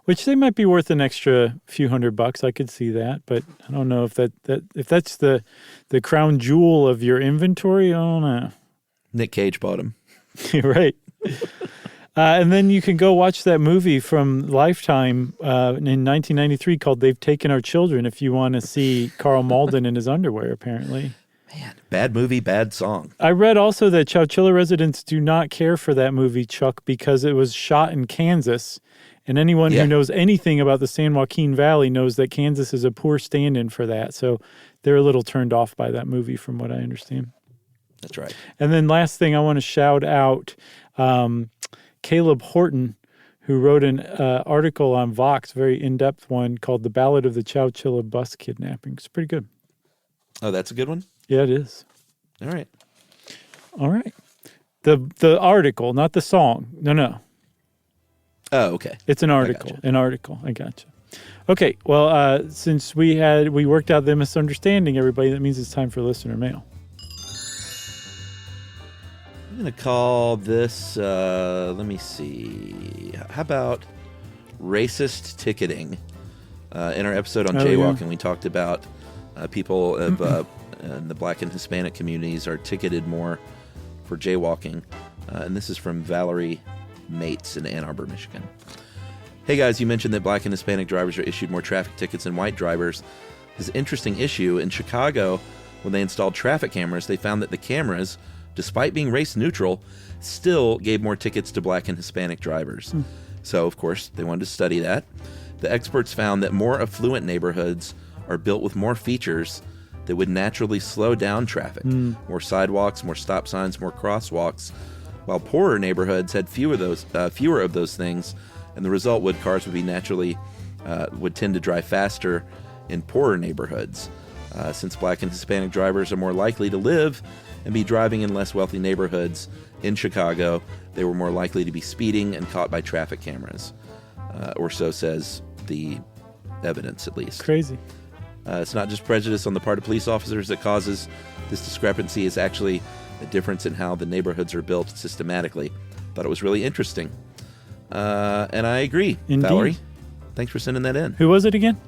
Which they might be worth an extra few $100. I could see that, but I don't know if that's the crown jewel of your inventory. I don't know. Nick Cage bought them. Right. And then you can go watch that movie from Lifetime in 1993 called They've Taken Our Children if you want to see Carl Malden in his underwear, apparently. Man, bad movie, bad song. I read also that Chowchilla residents do not care for that movie, Chuck, because it was shot in Kansas. And anyone who knows anything about the San Joaquin Valley knows that Kansas is a poor stand-in for that. So they're a little turned off by that movie, from what I understand. That's right. And then last thing, I want to shout out Caleb Horton, who wrote an article on Vox, very in-depth one, called The Ballad of the Chowchilla Bus Kidnapping. It's pretty good. Oh, that's a good one? Yeah, it is. All right. All right. The article, not the song. No. Oh, okay. It's an article. An article. I gotcha. Okay. Well, since we worked out the misunderstanding, everybody, that means it's time for listener mail. I'm going to call this, let me see. How about racist ticketing? In our episode on jaywalking, we talked about people in the Black and Hispanic communities are ticketed more for jaywalking. And this is from Valerie Mates in Ann Arbor, Michigan. Hey guys, you mentioned that Black and Hispanic drivers are issued more traffic tickets than white drivers. This is an interesting issue. In Chicago, when they installed traffic cameras, they found that the cameras, despite being race neutral, still gave more tickets to Black and Hispanic drivers. So, of course, they wanted to study that. The experts found that more affluent neighborhoods are built with more features that would naturally slow down traffic. More sidewalks, more stop signs, more crosswalks, while poorer neighborhoods had fewer of those things, and the result would cars would be naturally would tend to drive faster in poorer neighborhoods. Since Black and Hispanic drivers are more likely to live and be driving in less wealthy neighborhoods in Chicago, they were more likely to be speeding and caught by traffic cameras, or so says the evidence, at least. Crazy. It's not just prejudice on the part of police officers that causes this discrepancy. It's actually a difference in how the neighborhoods are built systematically. Thought it was really interesting. And I agree, Indeed. Valerie. Thanks for sending that in. Who was it again?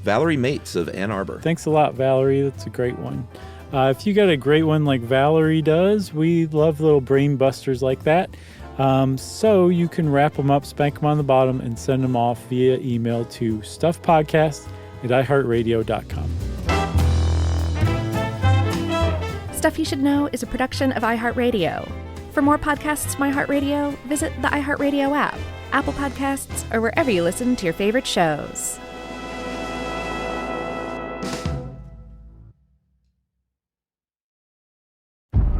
Valerie Mates of Ann Arbor. Thanks a lot, Valerie. That's a great one. If you got a great one like Valerie does, we love little brain busters like that. So you can wrap them up, spank them on the bottom, and send them off via email to stuffpodcast@iheartradio.com. Stuff You Should Know is a production of iHeartRadio. For more podcasts from iHeartRadio, visit the iHeartRadio app, Apple Podcasts, or wherever you listen to your favorite shows.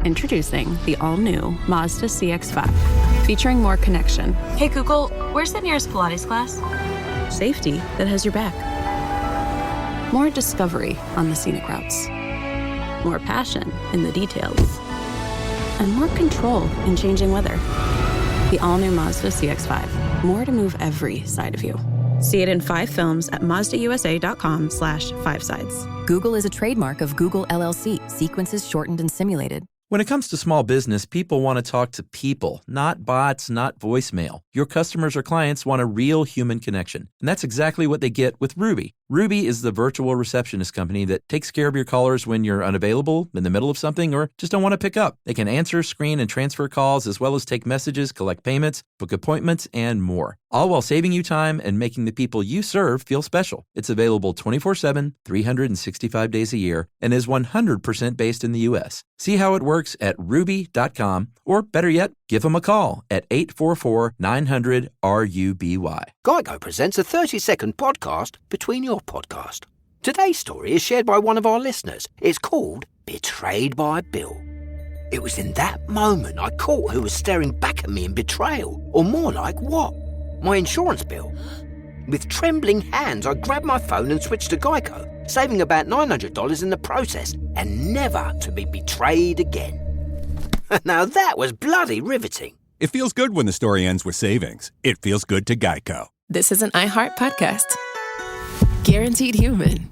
Introducing the all-new Mazda CX-5, featuring more connection, Hey Google, where's the nearest Pilates class? safety that has your back, more discovery on the scenic routes, more passion in the details, and more control in changing weather. The all-new Mazda CX-5, more to move every side of you. See it in 5 films at MazdaUSA.com/5sides. Google is a trademark of Google LLC. Sequences shortened and simulated. When it comes to small business, people want to talk to people, not bots, not voicemail. Your customers or clients want a real human connection, and that's exactly what they get with Ruby. Ruby is the virtual receptionist company that takes care of your callers when you're unavailable, in the middle of something, or just don't want to pick up. They can answer, screen, and transfer calls, as well as take messages, collect payments, book appointments, and more, all while saving you time and making the people you serve feel special. It's available 24/7, 365 days a year, and is 100% based in the U.S. See how it works at ruby.com, or better yet, give them a call at 844-900-RUBY. Geico presents a 30-second podcast between your podcast. Today's story is shared by one of our listeners. It's called Betrayed by Bill. It was in that moment I caught who was staring back at me in betrayal, or more like what? My insurance bill. With trembling hands, I grabbed my phone and switched to Geico, saving about $900 in the process, and never to be betrayed again. Now that was bloody riveting. It feels good when the story ends with savings. It feels good to Geico. This is an iHeart podcast. Guaranteed human.